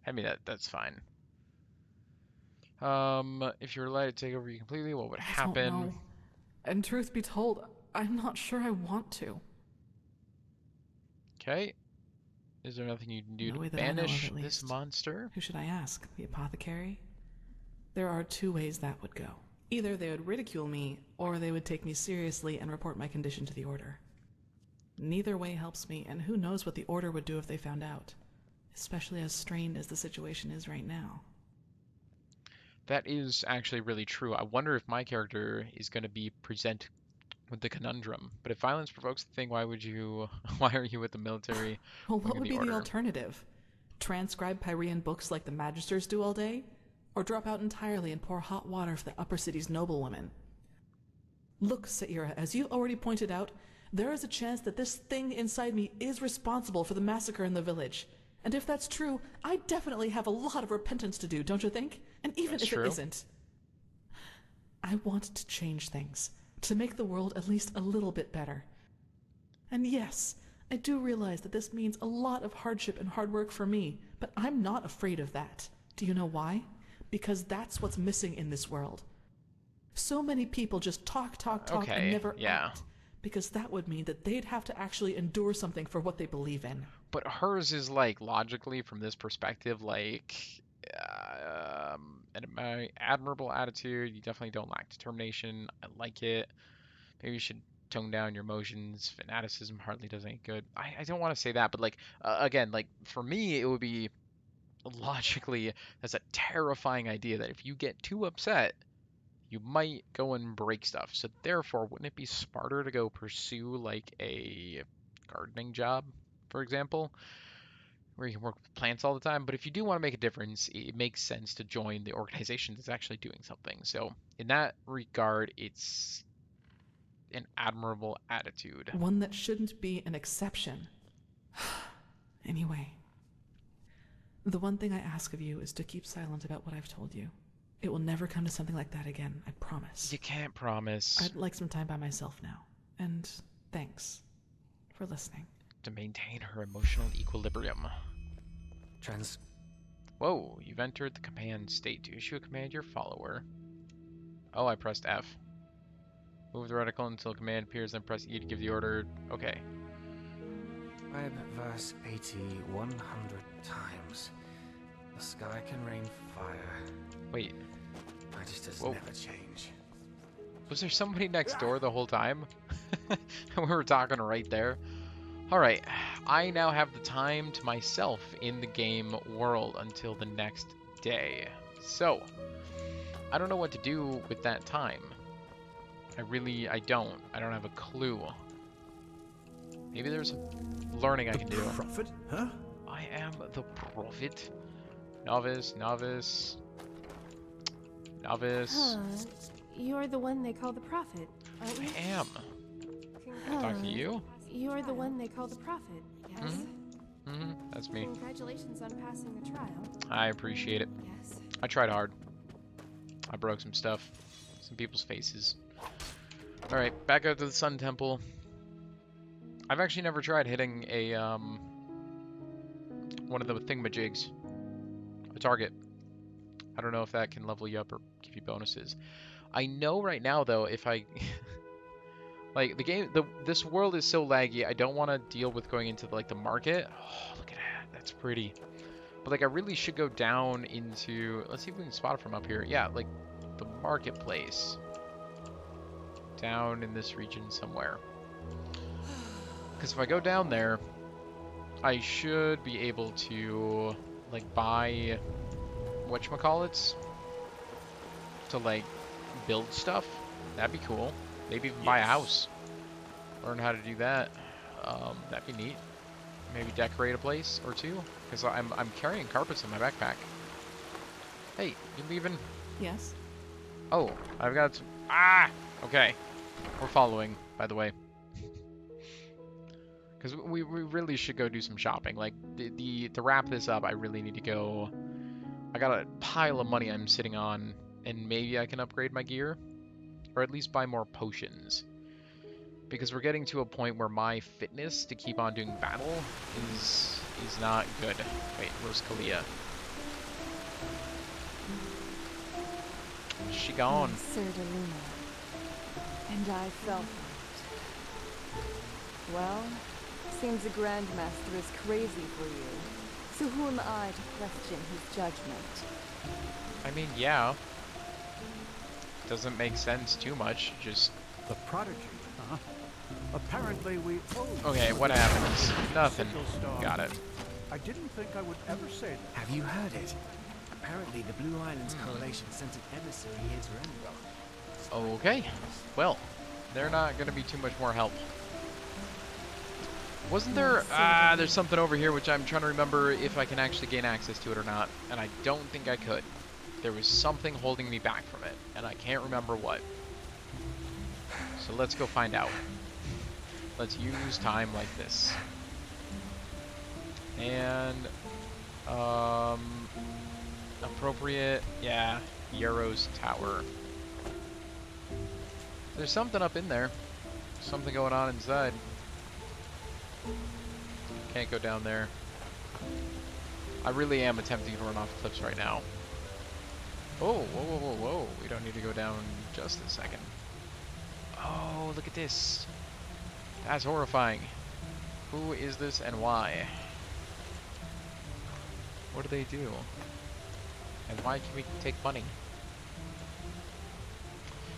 I mean, that's fine. If you were to let it take over you completely, what would happen? I don't know. And truth be told, I'm not sure I want to. Okay. Is there nothing you can do to banish this monster? Who should I ask? The apothecary? There are two ways that would go. Either they would ridicule me, or they would take me seriously and report my condition to the Order. Neither way helps me, and who knows what the Order would do if they found out. Especially as strained as the situation is right now. That is actually really true. I wonder if my character is going to be with the conundrum. But if violence provokes the thing, why would you? Why are you with the military? Well, what under would be order? the alternative? Transcribe Pyrean books like the Magisters do all day? Or drop out entirely and pour hot water for the upper city's noblewomen? Look, Saira, as you already pointed out, there is a chance that this thing inside me is responsible for the massacre in the village. And if that's true, I definitely have a lot of repentance to do, don't you think? And even That's if true. it isn't, I want to change things, to make the world at least a little bit better. And yes, I do realize that this means a lot of hardship and hard work for me, but I'm not afraid of that. Do you know why? Because that's what's missing in this world. So many people just talk, and never act. Because that would mean that they'd have to actually endure something for what they believe in. But hers is like logically from this perspective, like an admirable attitude. You definitely don't lack determination. I like it. Maybe you should tone down your emotions. Fanaticism hardly does any good. I don't want to say that, but like again, like for me, it would be logically that's a terrifying idea that if you get too upset, you might go and break stuff. So therefore, wouldn't it be smarter to go pursue like a gardening job, for example, where you can work with plants all the time? But if you do want to make a difference, it makes sense to join the organization that's actually doing something. So in that regard, it's an admirable attitude. One that shouldn't be an exception. Anyway, the one thing I ask of you is to keep silent about what I've told you. It will never come to something like that again, I promise. You can't promise. I'd like some time by myself now. And thanks for listening. To maintain her emotional equilibrium. Whoa, you've entered the command state. To issue a command your follower. Oh, I pressed F. Move the reticle until command appears, then press E to give the order. Okay. Read verse 80 100 times. The sky can rain fire. Wait. Magisters Whoa. never change. Was there somebody next door the whole time? We were talking right there. Alright, I now have the time to myself in the game world until the next day. So, I don't know what to do with that time. I don't. I don't have a clue. Maybe there's learning I can do. Prophet, huh? I am the prophet. Novice. Huh. You're the one they call the prophet, aren't you? I am. Talking to you? You're the one they call the prophet, yes? That's me. Congratulations on passing the trial. I appreciate it. Yes. I tried hard. I broke some stuff. Some people's faces. Alright, back out to the Sun Temple. I've actually never tried hitting a, one of the thingamajigs. A target. I don't know if that can level you up or give you bonuses. I know right now, though, if I... like, the game... this world is so laggy, I don't want to deal with going into, like, the market. Oh, look at that. That's pretty. But, like, I really should go down into... Let's see if we can spot it from up here. Yeah, like, the marketplace. Down in this region somewhere. Because if I go down there, I should be able to, like, buy... whatchamacallits? To, like, build stuff. That'd be cool. Maybe even buy a house. Learn how to do that. That'd be neat. Maybe decorate a place or two. Because I'm carrying carpets in my backpack. Hey, you leaving? Yes. Oh, I've got some... Ah! Okay. We're following, by the way. Because we really should go do some shopping. Like, to wrap this up, I really need to go... I got a pile of money I'm sitting on, and maybe I can upgrade my gear? Or at least buy more potions. Because we're getting to a point where my fitness to keep on doing battle is not good. Wait, where's Kalia? She gone. Sir Deluna. And I fell for it. Well, seems the Grandmaster is crazy for you. So who am I to question his judgment? I mean, yeah. Doesn't make sense too much, just... The prodigy, huh? Apparently we... Okay, what happens? Nothing. Got it. I didn't think I would ever say that. Have you heard it? Apparently the Blue Islands Coalition sent an emissary here to Enderal. Okay. Well, They're not going to be too much more help. Wasn't there... there's something over here which I'm trying to remember if I can actually gain access to it or not. And I don't think I could. There was something holding me back from it. And I can't remember what. So let's go find out. Let's use time like this. And... appropriate... Yeah. Yarrow's Tower. There's something up in there. Something going on inside. Can't go down there. I really am attempting to run off cliffs right now. Oh, whoa, whoa, whoa, whoa. We don't need to go down just a second. Oh, look at this. That's horrifying. Who is this and why? What do they do? And why can we take money?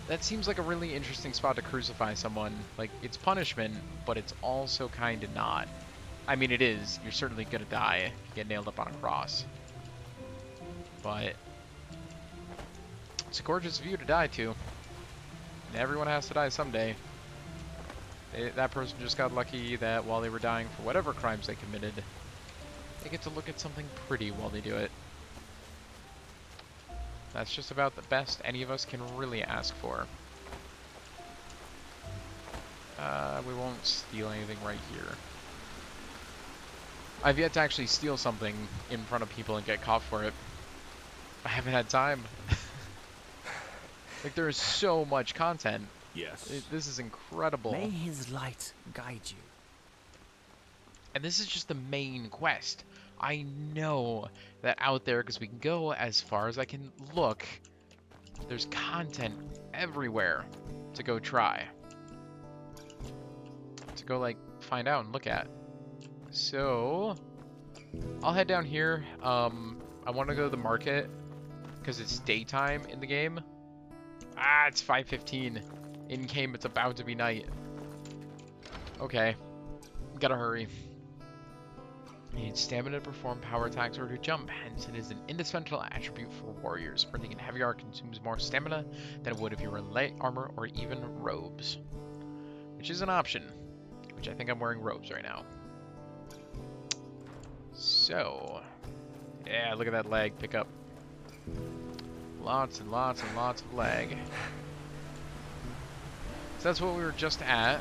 That seems like a really interesting spot to crucify someone. Like, it's punishment, but it's also kind of not. I mean, it is. You're certainly gonna die if you get nailed up on a cross. But it's a gorgeous view to die to. And everyone has to die someday. That person just got lucky that while they were dying for whatever crimes they committed, they get to look at something pretty while they do it. That's just about the best any of us can really ask for. We won't steal anything right here. I've yet to actually steal something in front of people and get caught for it. I haven't had time. Like, there is so much content. Yes. This is incredible. May his light guide you. And this is just the main quest. I know that out there, because we can go as far as I can look, there's content everywhere to go try. To go, like, find out and look at. So, I'll head down here. I want to go to the market, because it's daytime in the game. It's 5:15. In-game, it's about to be night. Okay. Gotta hurry. You need stamina to perform power attacks or to jump, hence it is an indispensable attribute for warriors. Sprinting in heavy armor consumes more stamina than it would if you were in light armor or even robes. Which is an option, which I think I'm wearing robes right now. So, yeah, look at that lag pickup. Lots and lots and lots of lag. So that's what we were just at.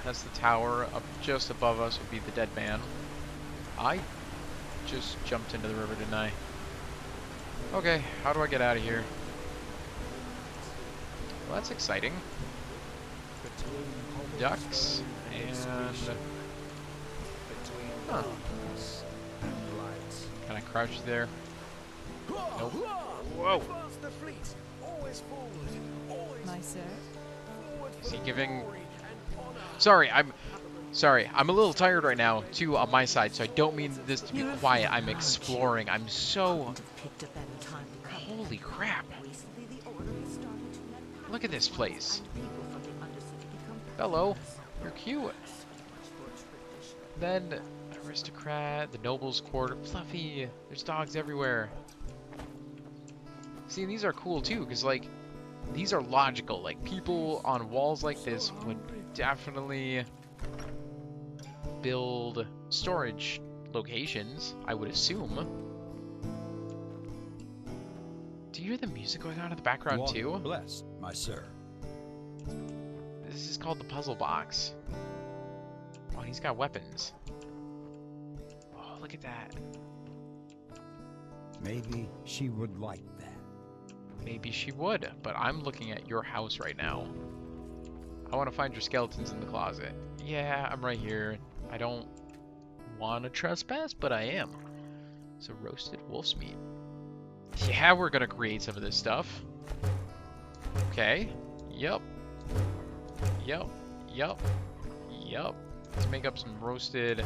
That's the tower. Up just above us would be the dead man. I just jumped into the river, didn't I? Okay, how do I get out of here? Well, that's exciting. Ducks and... Huh. Can I crouch there? Nope. Whoa! My sir? Is he giving... Sorry, I'm a little tired right now, too, on my side, so I don't mean this to be quiet. I'm exploring. I'm so... Holy crap. Look at this place. Hello. You're cute. Then, aristocrat, the noble's quarter. Fluffy. There's dogs everywhere. See, and these are cool, too, because, like, these are logical. Like, people on walls like this would definitely build storage locations, I would assume. Do you hear the music going on in the background too? Blessed, my sir. This is called the puzzle box. Oh, he's got weapons. Oh, look at that. Maybe she would like that. Maybe she would, but I'm looking at your house right now. I want to find your skeletons in the closet. Yeah, I'm right here. I don't want to trespass, but I am. So roasted wolf's meat. Yeah, we're gonna create some of this stuff. Okay. Yep. Yep. Yep. Yep. Let's make up some roasted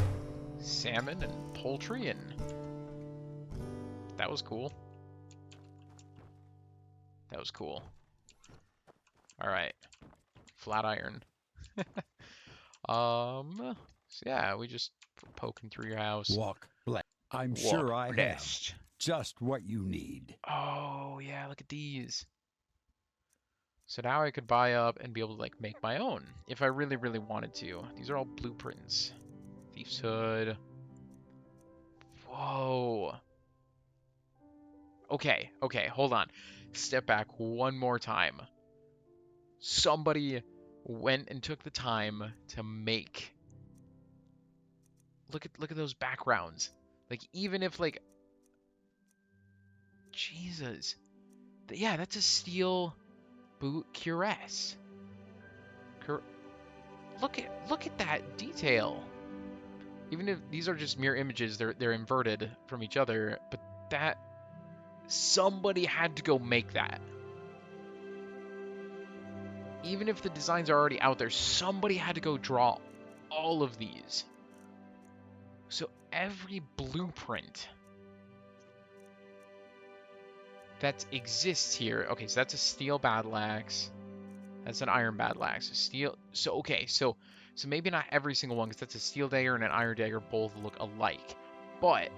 salmon and poultry, and that was cool. That was cool. All right. Flat iron. So yeah, we just poking through your house. Walk blessed. I'm sure I have just what you need. Oh yeah, look at these. So now I could buy up and be able to like make my own if I really, really wanted to. These are all blueprints. Thief's Hood. Whoa. Okay, okay, hold on. Step back one more time. Somebody went and took the time to make. Look at those backgrounds. Like even if like Jesus. Yeah, that's a steel boot cuirass. Look at that detail. Even if these are just mirror images, they're inverted from each other, but that somebody had to go make that. Even if the designs are already out there, somebody had to go draw all of these. So every blueprint that exists here. Okay, so that's a steel battle axe. That's an iron battle axe. Steel. So okay, so maybe not every single one, because that's a steel dagger and an iron dagger both look alike, but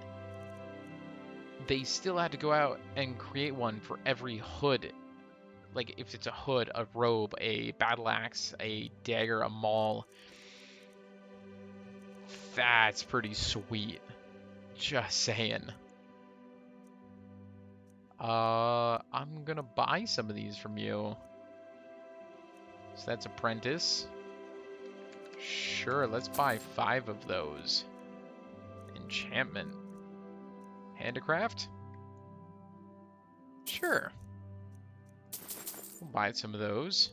they still had to go out and create one for every hood. Like if it's a hood, a robe, a battle axe, a dagger, a maul. That's pretty sweet. Just saying. I'm gonna buy some of these from you. So that's apprentice. Sure, let's buy 5 of those. Enchantment. Handicraft? Sure. We'll buy some of those.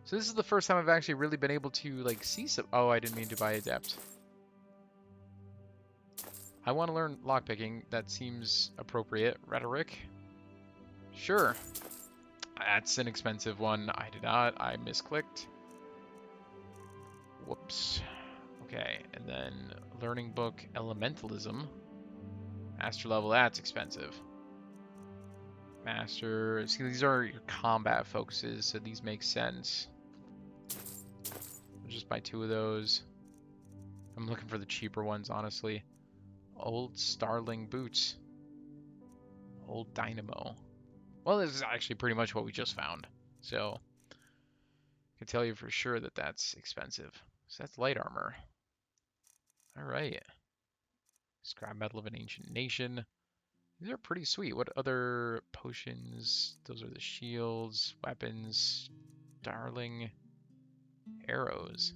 So this is the first time I've actually really been able to like see some. Oh, I didn't mean to buy adept. I want to learn lockpicking. That seems appropriate. Rhetoric. Sure. That's an expensive one. I did not. I misclicked. Whoops. Okay, and then learning book elementalism. Master level, that's expensive. Master, see these are your combat focuses, so these make sense. I'll just buy 2 of those. I'm looking for the cheaper ones, honestly. Old Starling boots. Old Dynamo. Well, this is actually pretty much what we just found, so I can tell you for sure that that's expensive. So that's light armor. All right. Scrap metal of an ancient nation. These are pretty sweet. What other potions? Those are the shields, weapons, darling arrows.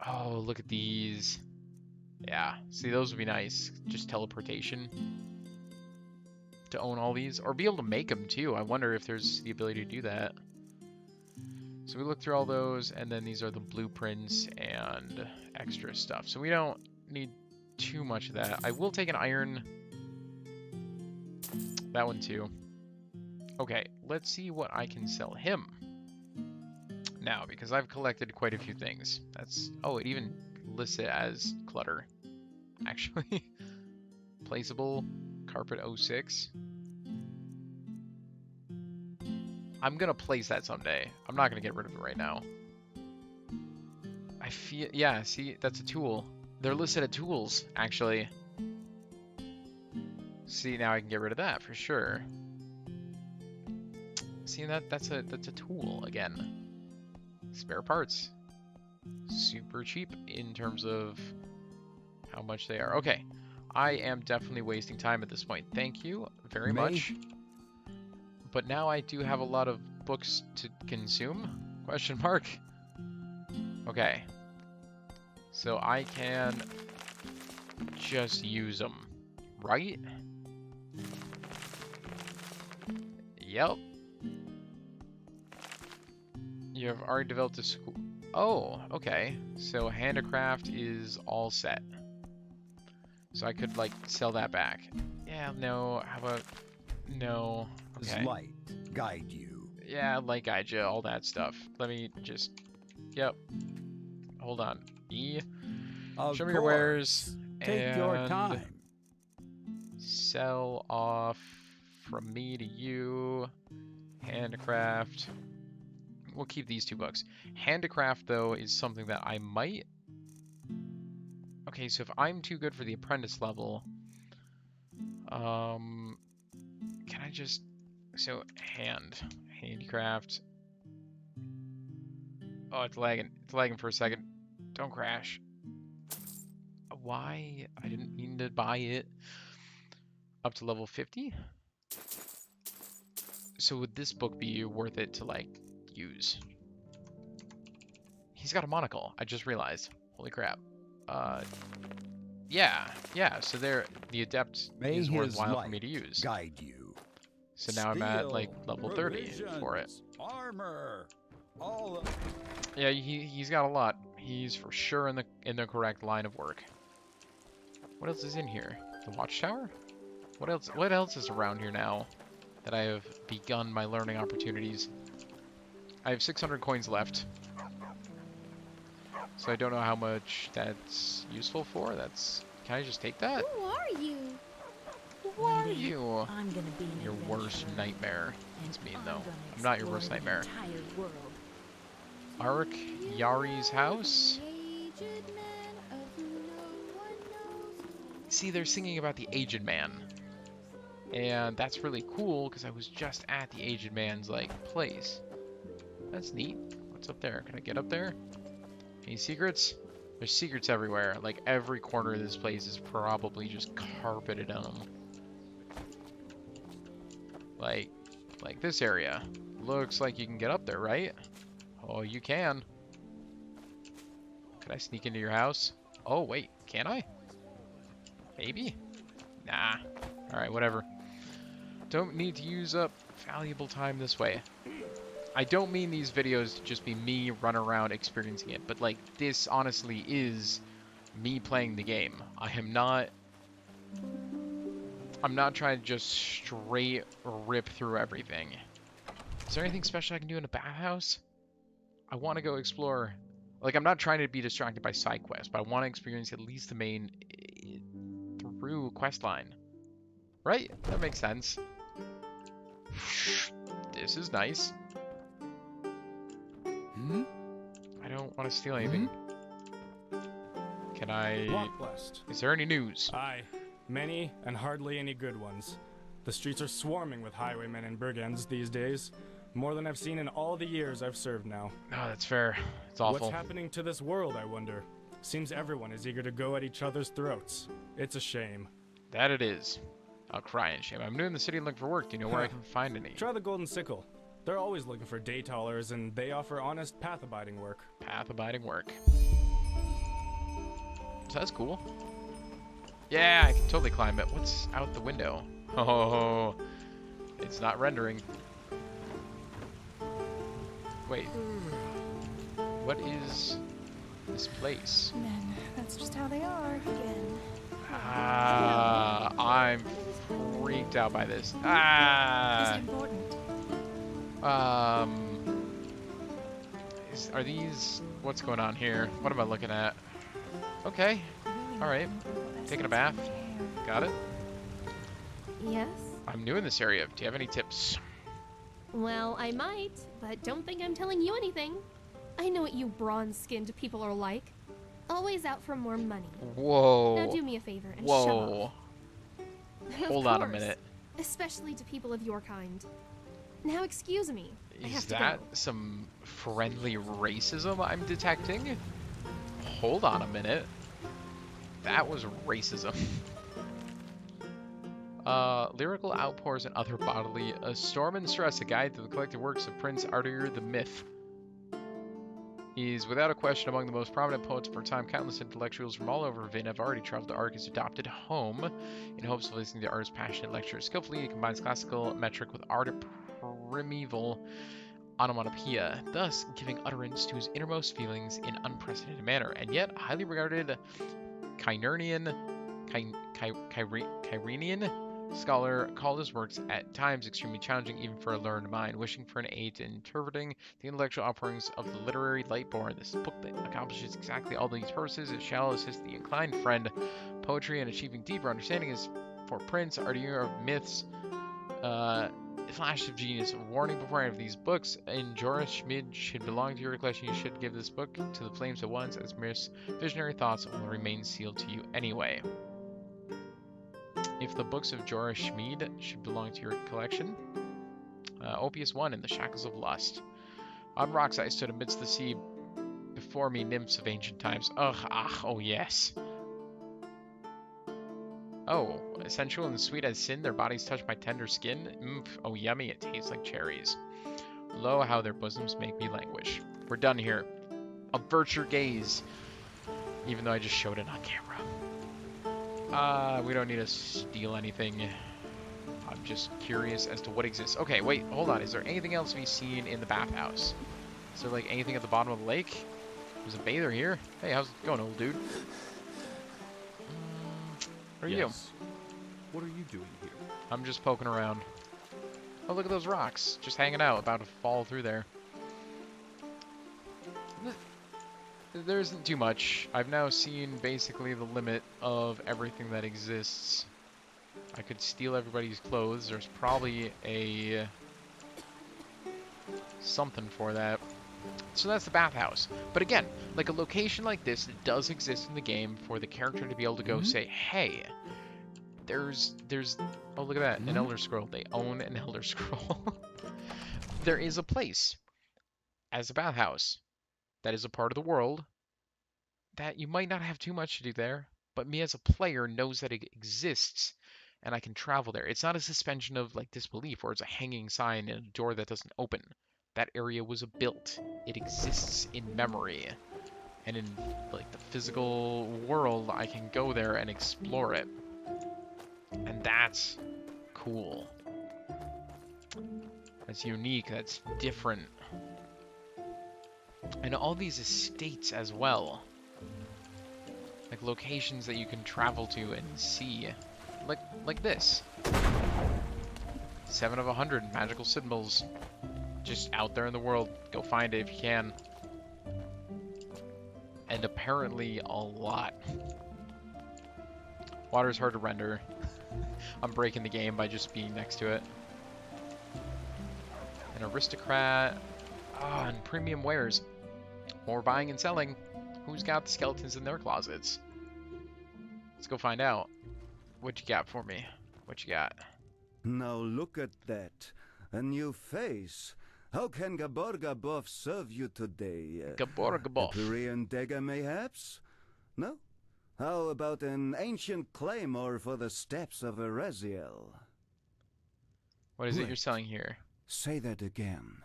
Oh, look at these. Yeah, see, those would be nice. Just teleportation to own all these, or be able to make them too. I wonder if there's the ability to do that. So we look through all those, and then these are the blueprints and extra stuff. So we don't need too much of that. I will take an iron. That one too. Okay, let's see what I can sell him now, because I've collected quite a few things. That's, oh, it even lists it as clutter, actually. Placeable, carpet 06. I'm gonna place that someday. I'm not gonna get rid of it right now. I feel, yeah, see, that's a tool. They're listed at tools, actually. See, now I can get rid of that for sure. See, that's a tool again. Spare parts. Super cheap in terms of how much they are. Okay, I am definitely wasting time at this point. Thank you very much. But now I do have a lot of books to consume? Question mark. Okay. So I can just use them, right? Yep. You have already developed a school. Oh, okay. So handicraft is all set. So I could like sell that back. Yeah, no. How about no? Okay. Light guide you. Yeah, light guide you, all that stuff. Let me just. Yep. Hold on. E. Show me your wares. Take your time. Sell off from me to you. Handicraft. We'll keep these 2 books. Handicraft, though, is something that I might... Okay, so if I'm too good for the apprentice level... Can I just So, handicraft. Oh, it's lagging. It's lagging for a second. Don't crash. Why? I didn't mean to buy it. Up to level 50? So would this book be worth it to, like, use? He's got a monocle. I just realized. Holy crap. Yeah. So there, the adept is worthwhile for me to use. Guide you. So now I'm at, like, level 30 for it. Armor. All. Yeah, he's got a lot. He's for sure in the correct line of work. What else is in here? The watchtower? What else? What else is around here now that I have begun my learning opportunities? I have 600 coins left, so I don't know how much that's useful for. Can I just take that? Who are you? Who are you? I'm gonna be Your worst nightmare. It's mean though. I'm not your worst nightmare. Arik Yari's house. See, they're singing about the aged man. And that's really cool because I was just at the aged man's, like, place. That's neat. What's up there? Can I get up there? Any secrets? There's secrets everywhere. Like, every corner of this place is probably just carpeted on them. Like this area. Looks like you can get up there, right? Oh, you can. Could I sneak into your house? Oh, wait. Can I? Maybe? Nah. Alright, whatever. Don't need to use up valuable time this way. I don't mean these videos to just be me running around experiencing it, but, like, this honestly is me playing the game. I'm not trying to just straight rip through everything. Is there anything special I can do in a bathhouse? I want to go explore. Like, I'm not trying to be distracted by side quests, but I want to experience at least the main through quest line. Right? That makes sense. This is nice. I don't want to steal anything. Can I... Blockblast. Is there any news? Aye. Many and hardly any good ones. The streets are swarming with highwaymen and brigands these days. More than I've seen in all the years I've served now. Oh, that's fair. It's awful. What's happening to this world, I wonder? Seems everyone is eager to go at each other's throats. It's a shame. That it is. I'll cry in shame. I'm new in the city and looking for work. Do you know where I can find any? Try the Golden Sickle. They're always looking for day tollers, and they offer honest path-abiding work. Path-abiding work. So that's cool. Yeah, I can totally climb it. What's out the window? Oh, it's not rendering. Wait. What is this place? Men, that's just how they are again. I'm freaked out by this. Is it important? Are these... What's going on here? What am I looking at? Okay. Alright. Taking a bath. Got it. Yes? I'm new in this area. Do you have any tips? Well, I might, but don't think I'm telling you anything. I know what you bronze-skinned people are like. Always out for more money. Whoa. Now do me a favor and Whoa. shove off. Hold on a minute. Especially to people of your kind. Now excuse me. I have Is to that go. some friendly racism I'm detecting? Hold on a minute. That was racism. Lyrical outpours and other bodily... A Storm and Stress, a guide to the collected works of Prince Arthur the Myth. He's without a question among the most prominent poets of our time. Countless intellectuals from all over Vin have already traveled to Ark, his adopted home, in hopes of listening to artist's passionate lectures. Skillfully, he combines classical metric with art primeval onomatopoeia, thus giving utterance to his innermost feelings in unprecedented manner. And yet, highly regarded Kyrenian scholar called his works at times extremely challenging even for a learned mind, wishing for an aid to interpreting the intellectual outpourings of the literary lightborn. This book that accomplishes exactly all these purposes. It shall assist the inclined friend poetry and achieving deeper understanding is for Prince Arthur of Myths. Flash of genius. Warning beforehand of these books in Joris Schmid should belong to your collection. You should give this book to the flames at once, as mere visionary thoughts will remain sealed to you anyway. If the books of Joris Schmid should belong to your collection, Opus 1 in the shackles of lust. On rocks I stood amidst the sea. Before me, nymphs of ancient times. Ugh, ah, oh yes. Oh, sensual and sweet as sin, their bodies touch my tender skin. Oh yummy, it tastes like cherries. Lo, how their bosoms make me languish. We're done here. Avert your gaze. Even though I just showed it on camera. We don't need to steal anything. I'm just curious as to what exists. Okay, wait, hold on. Is there anything else to be seen in the bathhouse? Is there like anything at the bottom of the lake? There's a bather here. Hey, how's it going, old dude? What are you? What are you doing here? I'm just poking around. Oh, look at those rocks. Just hanging out, about to fall through there. There isn't too much. I've now seen basically the limit of everything that exists. I could steal everybody's clothes. There's probably a something for that. So that's the bathhouse. But again, like a location like this does exist in the game for the character to be able to go say, hey, there's oh, look at that, an Elder Scroll. They own an Elder Scroll. There is a place as a bathhouse that is a part of the world that you might not have too much to do there, but me as a player knows that it exists and I can travel there. It's not a suspension of like disbelief or it's a hanging sign and a door that doesn't open. That area was built. It exists in memory. And in like the physical world, I can go there and explore it. And that's cool. That's unique, that's different. And all these estates as well. Like locations that you can travel to and see. Like this. 7 of 100 magical symbols. Just out there in the world. Go find it if you can. And apparently a lot. Water's hard to render. I'm breaking the game by just being next to it. An aristocrat. And premium wares. More buying and selling. Who's got the skeletons in their closets? Let's go find out. What you got for me? What you got? Now look at that. A new face. How can Gabor-Gabov serve you today? Gabor-Gabov. Emporium dagger, mayhaps? No? How about an ancient claymore for the steps of Eraziel? What is it you're selling here? Say that again.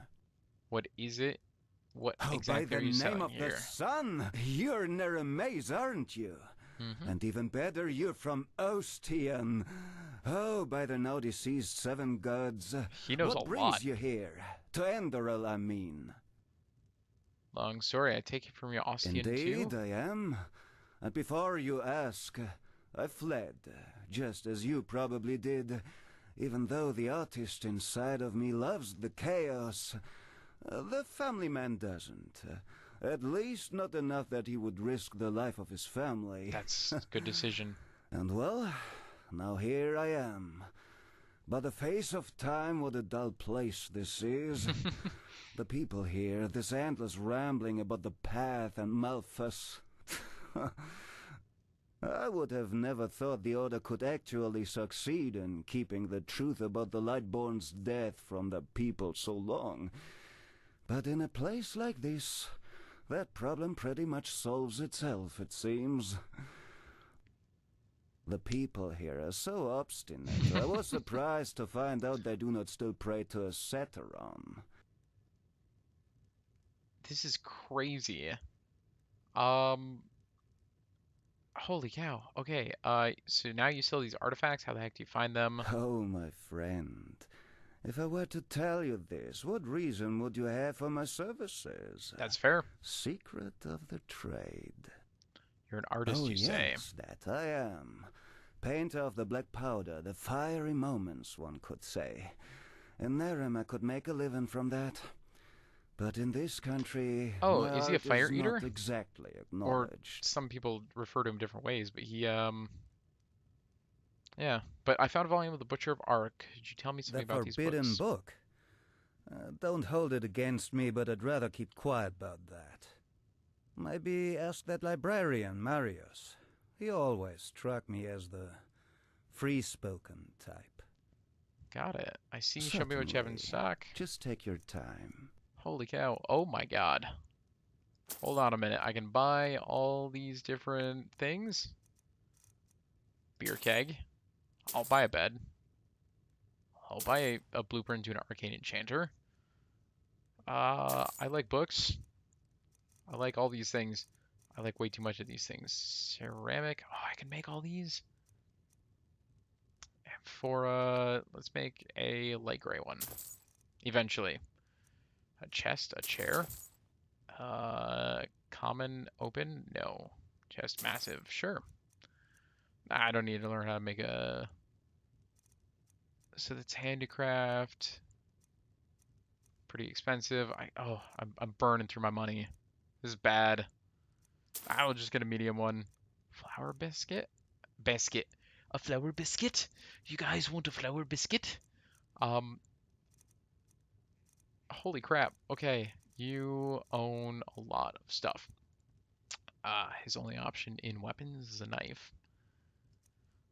What is it? What exactly are you selling here? By the name of the sun! You're Neremaze, aren't you? And even better, you're from Ostian. Oh, by the now deceased 7 gods. He knows what a brings lot. you here? To Enderal, I mean. Long story, I take it from your Ostian Indeed, too? I am. And before you ask, I fled, just as you probably did. Even though the artist inside of me loves the chaos, the family man doesn't. At least not enough that he would risk the life of his family. That's a good decision. And well, now here I am. By the face of time, what a dull place this is. The people here, this endless rambling about the path and Malthus. I would have never thought the Order could actually succeed in keeping the truth about the Lightborn's death from the people so long. But in a place like this, that problem pretty much solves itself, it seems. The people here are so obstinate. I was surprised to find out they do not still pray to a Satyron. This is crazy. Holy cow. Okay, so now you sell these artifacts. How the heck do you find them? Oh, my friend. If I were to tell you this, what reason would you have for my services? That's fair. Secret of the trade. You're an artist, you say. Yes, that I am. Painter of the black powder, the fiery moments, one could say. In Nerem, I could make a living from that. But in this country, oh, is he a fire is eater? Not exactly acknowledged. Or some people refer to him different ways, but he, yeah. But I found a volume of The Butcher of Ark. Could you tell me something about these books? The forbidden book? Don't hold it against me, but I'd rather keep quiet about that. Maybe ask that librarian, Marius. He always struck me as the free-spoken type. got it. I see. Show me what you have in stock. Just take your time. Holy cow. Oh my god. Hold on a minute. I can buy all these different things. Beer keg. I'll buy a bed. I'll buy a blueprint to an arcane enchanter. I like books. I like all these things. I like way too much of these things. Ceramic. Oh, I can make all these. For, let's make a light gray one. Eventually. A chest, a chair. Common, open? No. Chest, massive. Sure. I don't need to learn how to make a... So that's handicraft. Pretty expensive. I'm burning through my money. This is bad. I'll just get a medium one. Flour biscuit? Biscuit. A flour biscuit? You guys want a flour biscuit? Holy crap. Okay. You own a lot of stuff. His only option in weapons is a knife.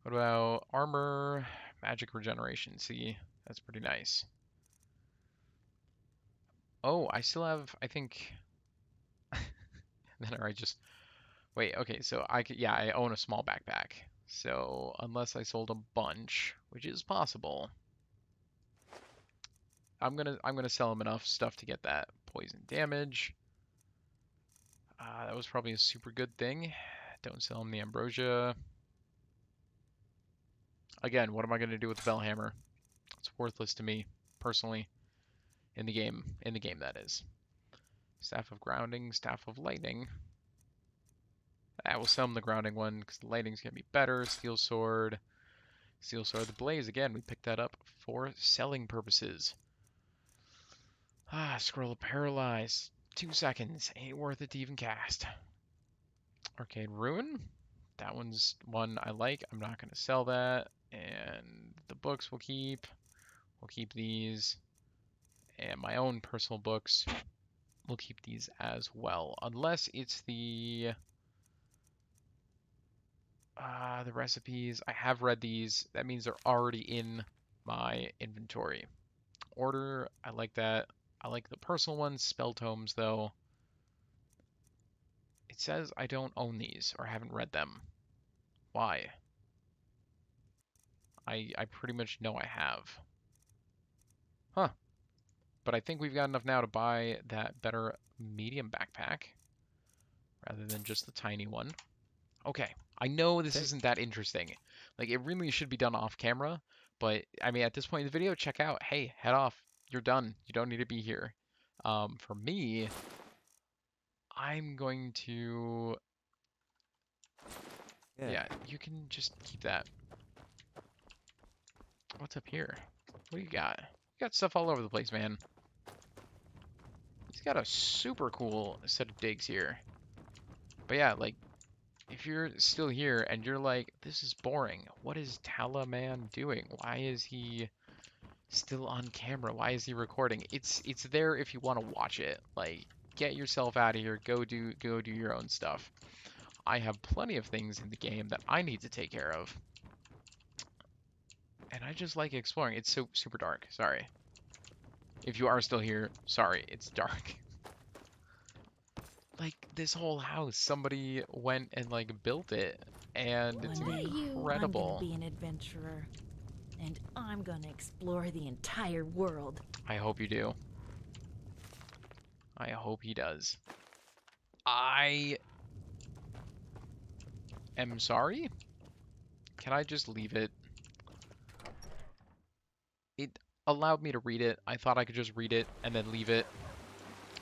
What about armor? Magic regeneration. See, that's pretty nice. Oh, I still have, I think... Then I just... Wait, okay, so yeah, I own a small backpack. So, unless I sold a bunch, which is possible, I'm gonna sell him enough stuff to get that poison damage. That was probably a super good thing. Don't sell him the ambrosia. Again, what am I gonna do with the bellhammer? It's worthless to me, personally. In the game, that is. Staff of grounding, staff of lightning. I will sell him the grounding one because the lighting's gonna be better. Steel sword, the blaze. Again, we picked that up for selling purposes. Scroll of paralyze. 2 seconds. Ain't worth it to even cast. Arcane ruin. That one's one I like. I'm not gonna sell that. And the books we'll keep. We'll keep these. And my own personal books. We'll keep these as well. Unless it's the recipes. I have read these. That means they're already in my inventory. Order. I like that. I like the personal ones. Spell tomes, though. It says I don't own these or haven't read them. Why? I pretty much know I have. Huh. But I think we've got enough now to buy that better medium backpack rather than just the tiny one. Okay. I know this isn't that interesting. Like, it really should be done off camera, but, I mean, at this point in the video, check out, hey, head off. You're done. You don't need to be here. For me, I'm going to... Yeah, you can just keep that. What's up here? What do you got? You got stuff all over the place, man. He's got a super cool set of digs here. But yeah, like, if you're still here and you're like, this is boring, what is Talaman doing? Why is he still on camera? Why is he recording? It's there if you want to watch it. Like, get yourself out of here. Go do your own stuff. I have plenty of things in the game that I need to take care of. And I just like exploring. It's so super dark. Sorry. If you are still here, sorry, it's dark. Like, this whole house, somebody went and, like, built it, and it's incredible. I'm gonna be an adventurer, and I'm gonna explore the entire world. I hope you do. I hope he does. I am sorry? Can I just leave it? It allowed me to read it. I thought I could just read it and then leave it.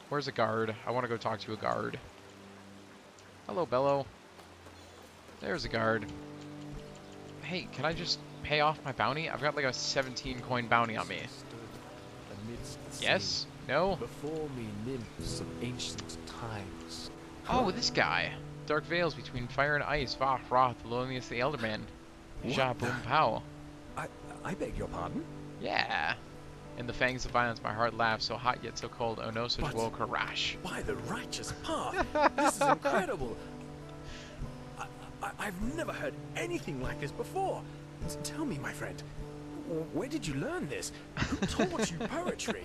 Where's a guard? I want to go talk to a guard. Hello, Bello. There's a guard. Hey, can I just pay off my bounty? I've got like a 17 coin bounty on me. Yes? No? Before me, nymphs of ancient times. Oh, this guy. Dark veils between fire and ice. Vah, Roth, the loneliest of the Elderman. Ja, boom, pow. I beg your pardon? Yeah. In the fangs of violence, my heart laughs, so hot yet so cold. Oh no, such woe crash. By the righteous path! This is incredible! I've never heard anything like this before. Tell me, my friend, Where did you learn this? Who taught you poetry?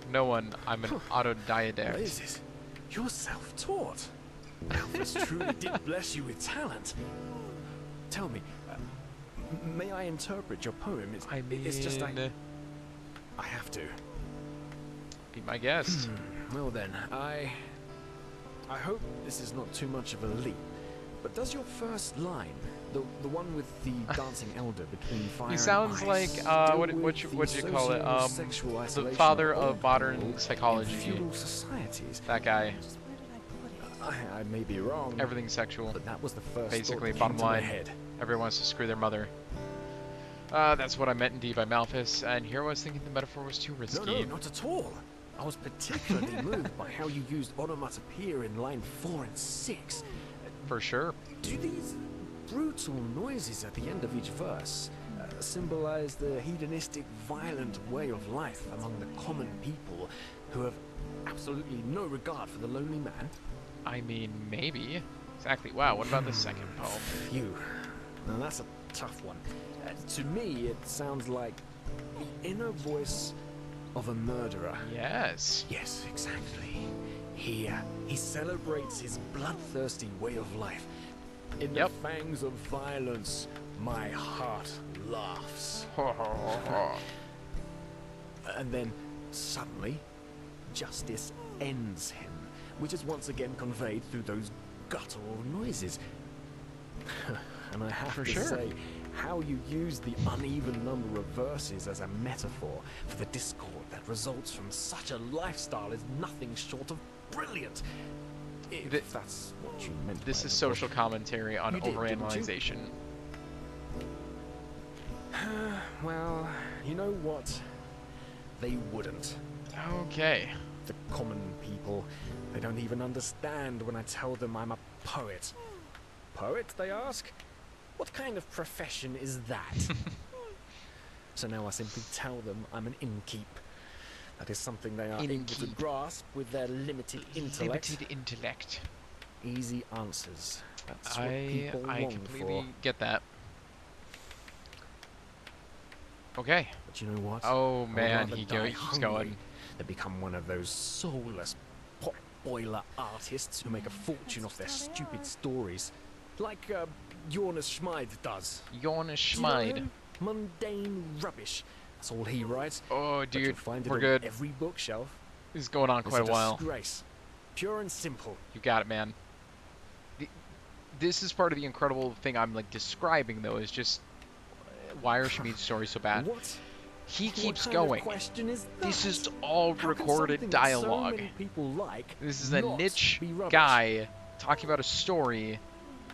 No one. I'm an autodidact. Blazes, you're self-taught. Alphys truly did bless you with talent. Tell me, may I interpret your poem? It's just I have to. Be my guest. Well then, I hope this is not too much of a leap. But does your first line, the one with the dancing elder between fire He sounds and like ice, what you call it? The father of modern psychology. Feudal societies. That guy. I may be wrong. Everything's sexual. But that was the first Basically, thought that bottom came to my line, head. everyone wants to screw their mother. That's what I meant indeed by Malphus, and here I was thinking the metaphor was too risky. No, not at all. I was particularly moved by how you used onomatopoeia in line 4 and 6. For sure. Do these brutal noises at the end of each verse symbolize the hedonistic, violent way of life among the common people who have absolutely no regard for the lonely man? I mean, maybe. Exactly. Wow, what about the second poem? Phew. Now that's a tough one. To me, it sounds like the inner voice of a murderer. Yes. Yes, exactly. He celebrates his bloodthirsty way of life. In the fangs of violence, my heart laughs. And then, suddenly, justice ends him, which is once again conveyed through those guttural noises. And I have to say, how you use the uneven number of verses as a metaphor for the discord that results from such a lifestyle is nothing short of brilliant. If that's what you meant. This is social commentary on overanalyzation. Well, you know what? They wouldn't. Okay. The common people, they don't even understand when I tell them I'm a poet. Poet, they ask? What kind of profession is that? So now I simply tell them I'm an innkeep. That is something they are able to grasp with their limited intellect. Limited intellect. Easy answers. That's what people long for. I completely get that. Okay. But you know what? Oh man, he keeps going. They become one of those soulless pot boiler artists who make a fortune off their stupid stories. Like Jonas Schmid does. Jonas Schmid. Mundane rubbish. That's all he writes. Oh, dude, Find it we're on good. Every bookshelf. This is going on quite a while. Disgrace. Pure and simple. You got it, man. This is part of the incredible thing I'm like describing, though, is just why are Schmid's stories so bad? What? He keeps what going. Question is this is all recorded dialogue. So many people like this is a niche guy talking about a story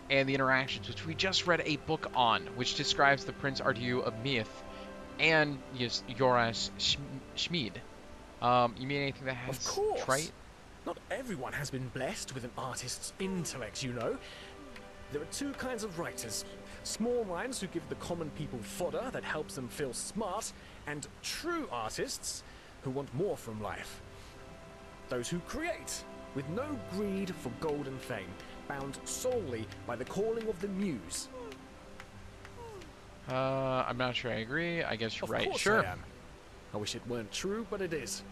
and the interactions, which we just read a book on, which describes the Prince Ardieu of Meath and yes, Jonas Schmid. You mean anything that has of course. Trite? Not everyone has been blessed with an artist's intellect, you know. There are two kinds of writers. Small minds who give the common people fodder that helps them feel smart, and true artists who want more from life. Those who create, with no greed for gold and fame, bound solely by the calling of the muse. I'm not sure I agree. I guess you're right. Of course sure. I am. I wish it weren't true, but it is.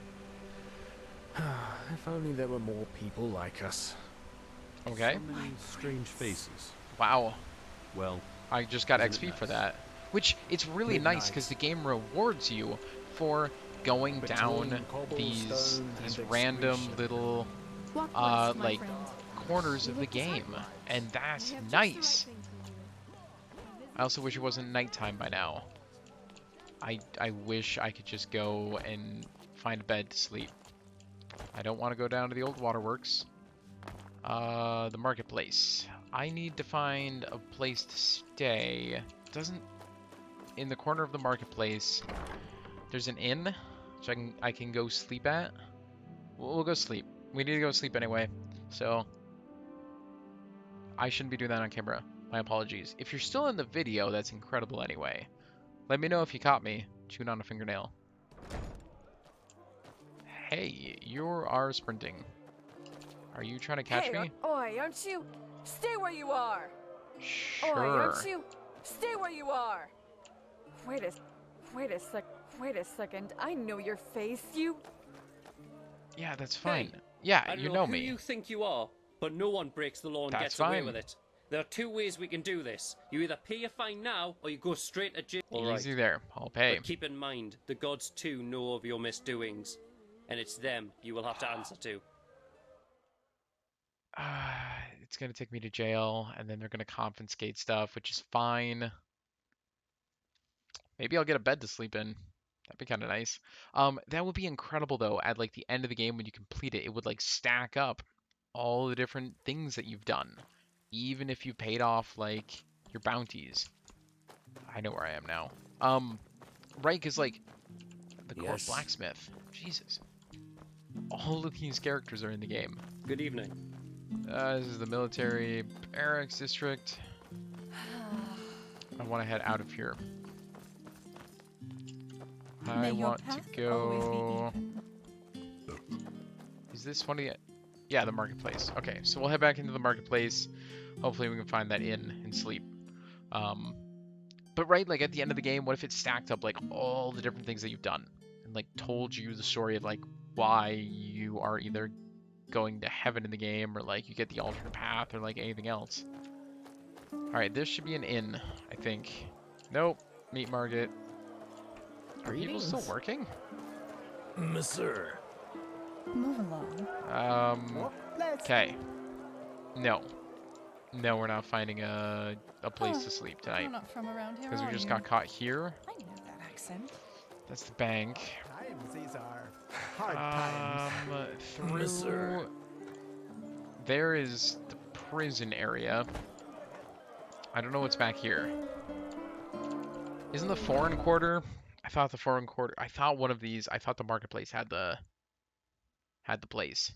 If only there were more people like us. Okay. So many strange faces. Wow. Well, I just got XP for that. Which, it's really nice because the game rewards you for going down these random little, like, corners of the game. And that's nice. I also wish it wasn't nighttime by now. I wish I could just go and find a bed to sleep. I don't want to go down to the old waterworks. The marketplace. I need to find a place to stay. Doesn't... In the corner of the marketplace, there's an inn, which I can go sleep at. We'll go sleep. We need to go sleep anyway, so... I shouldn't be doing that on camera. My apologies. If you're still in the video, that's incredible anyway. Let me know if you caught me chewing on a fingernail. Hey, you are sprinting. Are you trying to catch me? Oi, aren't you? Stay where you are. Sure. Oi, aren't you? Stay where you are. Wait a second. I know your face. You. Yeah, that's fine. Hey, Yeah, I don't you know know who me. you think you are, but no one breaks the law and That's gets away fine. with it. There are two ways we can do this. You either pay your fine now, or you go straight to jail. Easy there. I'll pay. But keep in mind, the gods too know of your misdoings, and it's them you will have to answer to. It's gonna take me to jail, and then they're gonna confiscate stuff, which is fine. Maybe I'll get a bed to sleep in. That'd be kind of nice. That would be incredible though. At like the end of the game, when you complete it, it would like stack up all the different things that you've done, even if you paid off like your bounties. I know where I am now. Right? Because like the court blacksmith. Jesus. All of these characters are in the game. Good evening. This is the military barracks district. I want to head out of here. I want to go. Is this one of the? Yeah, the marketplace. Okay, so we'll head back into the marketplace. Hopefully we can find that inn and sleep. But right, like at the end of the game, what if it stacked up like all the different things that you've done and like told you the story of like why you are either going to heaven in the game or like you get the alternate path or like anything else. All right, this should be an inn, I think. Nope, meat market. Are people still working? Monsieur. Move along. Okay. No, we're not finding a place to sleep tonight. You're not from around here, Because we are just you? got caught here. I know that accent. That's the bank. These are hard times. Through there is the prison area. I don't know what's back here. Isn't the foreign quarter? I thought the foreign quarter. I thought one of these. I thought the marketplace had the place.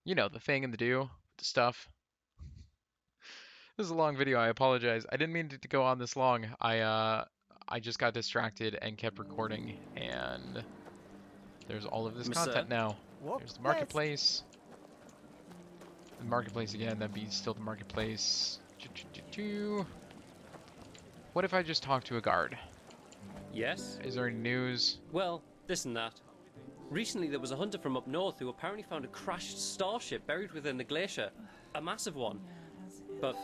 You know, the thing and the do, the stuff. This is a long video. I apologize. I didn't mean to go on this long. I just got distracted and kept recording, and there's all of this content now. There's the marketplace. The marketplace again. That'd be still the marketplace. What if I just talk to a guard? Yes? Is there any news? Well, this and that. Recently there was a hunter from up north who apparently found a crashed starship buried within the glacier. A massive one. But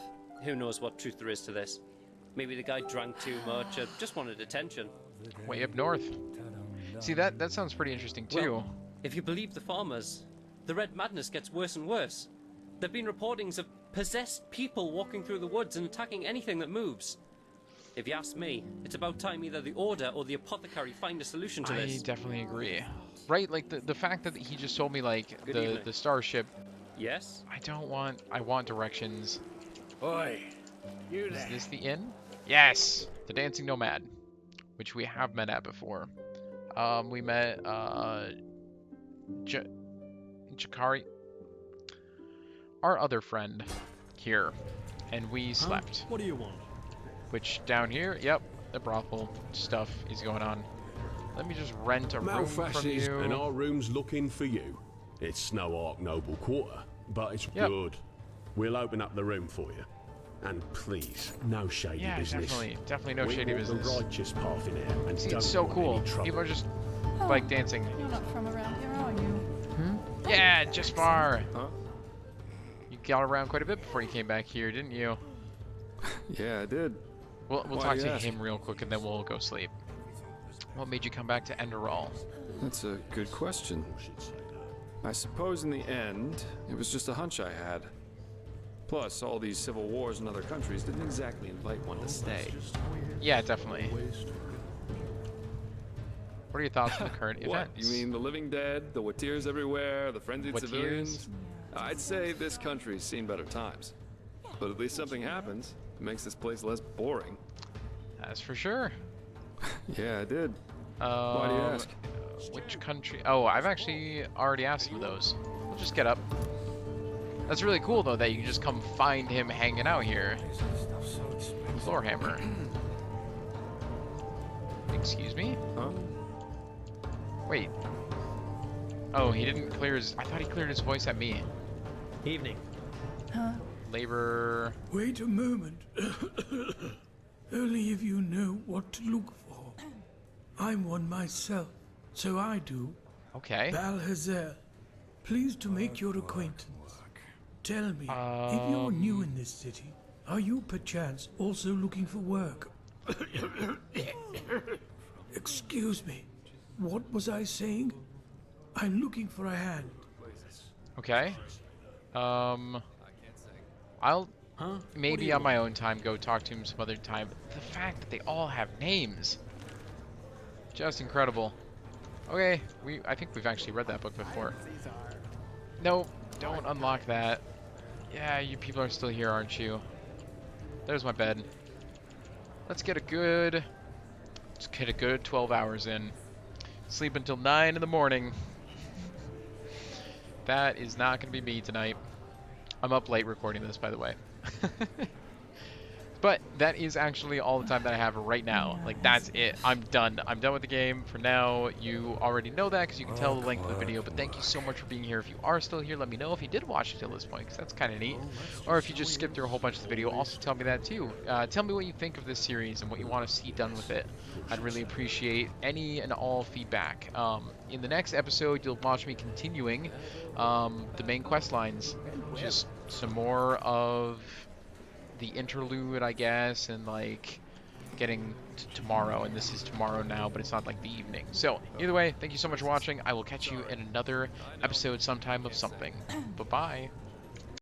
who knows what truth there is to this. Maybe the guy drank too much or just wanted attention. Way up north. See, that sounds pretty interesting too. Well, if you believe the farmers, the red madness gets worse and worse. There have been reportings of possessed people walking through the woods and attacking anything that moves. If you ask me, it's about time either the Order or the Apothecary find a solution to this. I definitely agree. Right, like the fact that he just told me like the starship. Yes? I want directions. Oi, you there. Is this the inn? Yes! The Dancing Nomad, which we have met at before. We met Jakari, our other friend here, and we slept. What do you want? Which down here, yep, the brothel stuff is going on. Let me just rent a room from you. And our room's looking for you. It's Snow Ark Noble Quarter, but it's good. We'll open up the room for you. And please, no shady business. Definitely no shady business. The righteous path in here, and See, don't it's so want cool. any trouble. People are just like dancing. You're not from around here, are you? Yeah, just far. Huh? You got around quite a bit before you came back here, didn't you? Yeah, I did. We'll talk to him real quick and then we'll go sleep. What made you come back to Enderal? That's a good question. I suppose in the end, it was just a hunch I had. Plus, all these civil wars in other countries didn't exactly invite one to stay. Yeah, definitely. What are your thoughts on the current What? events? You mean the living dead, the Watirs everywhere, the frenzied civilians? I'd say this country's seen better times. But at least something happens. It makes this place less boring. That's for sure. Yeah, I did. Why do you ask? Which country? Oh, I've actually already asked for those. We'll just get up. That's really cool, though, that you can just come find him hanging out here. Floorhammer. Excuse me? Huh? Wait. Oh, he didn't clear his... I thought he cleared his voice at me. Evening. Huh? Labor... Wait a moment. Only if you know what to look for. I'm one myself, so I do. Okay. Balhazel, pleased to make your acquaintance. Tell me, if you're new in this city, are you perchance also looking for work? Excuse me, what was I saying? I'm looking for a hand. Okay. I'll maybe on my own time go talk to him some other time. The fact that they all have names, just incredible. Okay, I think we've actually read that book before. No, don't unlock that. Yeah, you people are still here, aren't you? There's my bed. Let's get a good 12 hours in. Sleep until 9 in the morning. That is not going to be me tonight. I'm up late recording this, by the way. But that is actually all the time that I have right now. Like, that's it. I'm done. I'm done with the game for now. You already know that because you can tell the length of the video. But thank you so much for being here. If you are still here, let me know if you did watch it till this point, because that's kind of neat. Or if you just skipped through a whole bunch of the video, also tell me that too. Tell me what you think of this series and what you want to see done with it. I'd really appreciate any and all feedback. In the next episode, you'll watch me continuing the main quest lines. Just some more of the interlude, I guess, and like getting to tomorrow, and this is tomorrow now, but it's not like the evening. So either way, thank you so much for watching. I will catch you in another episode sometime of something. Bye-bye.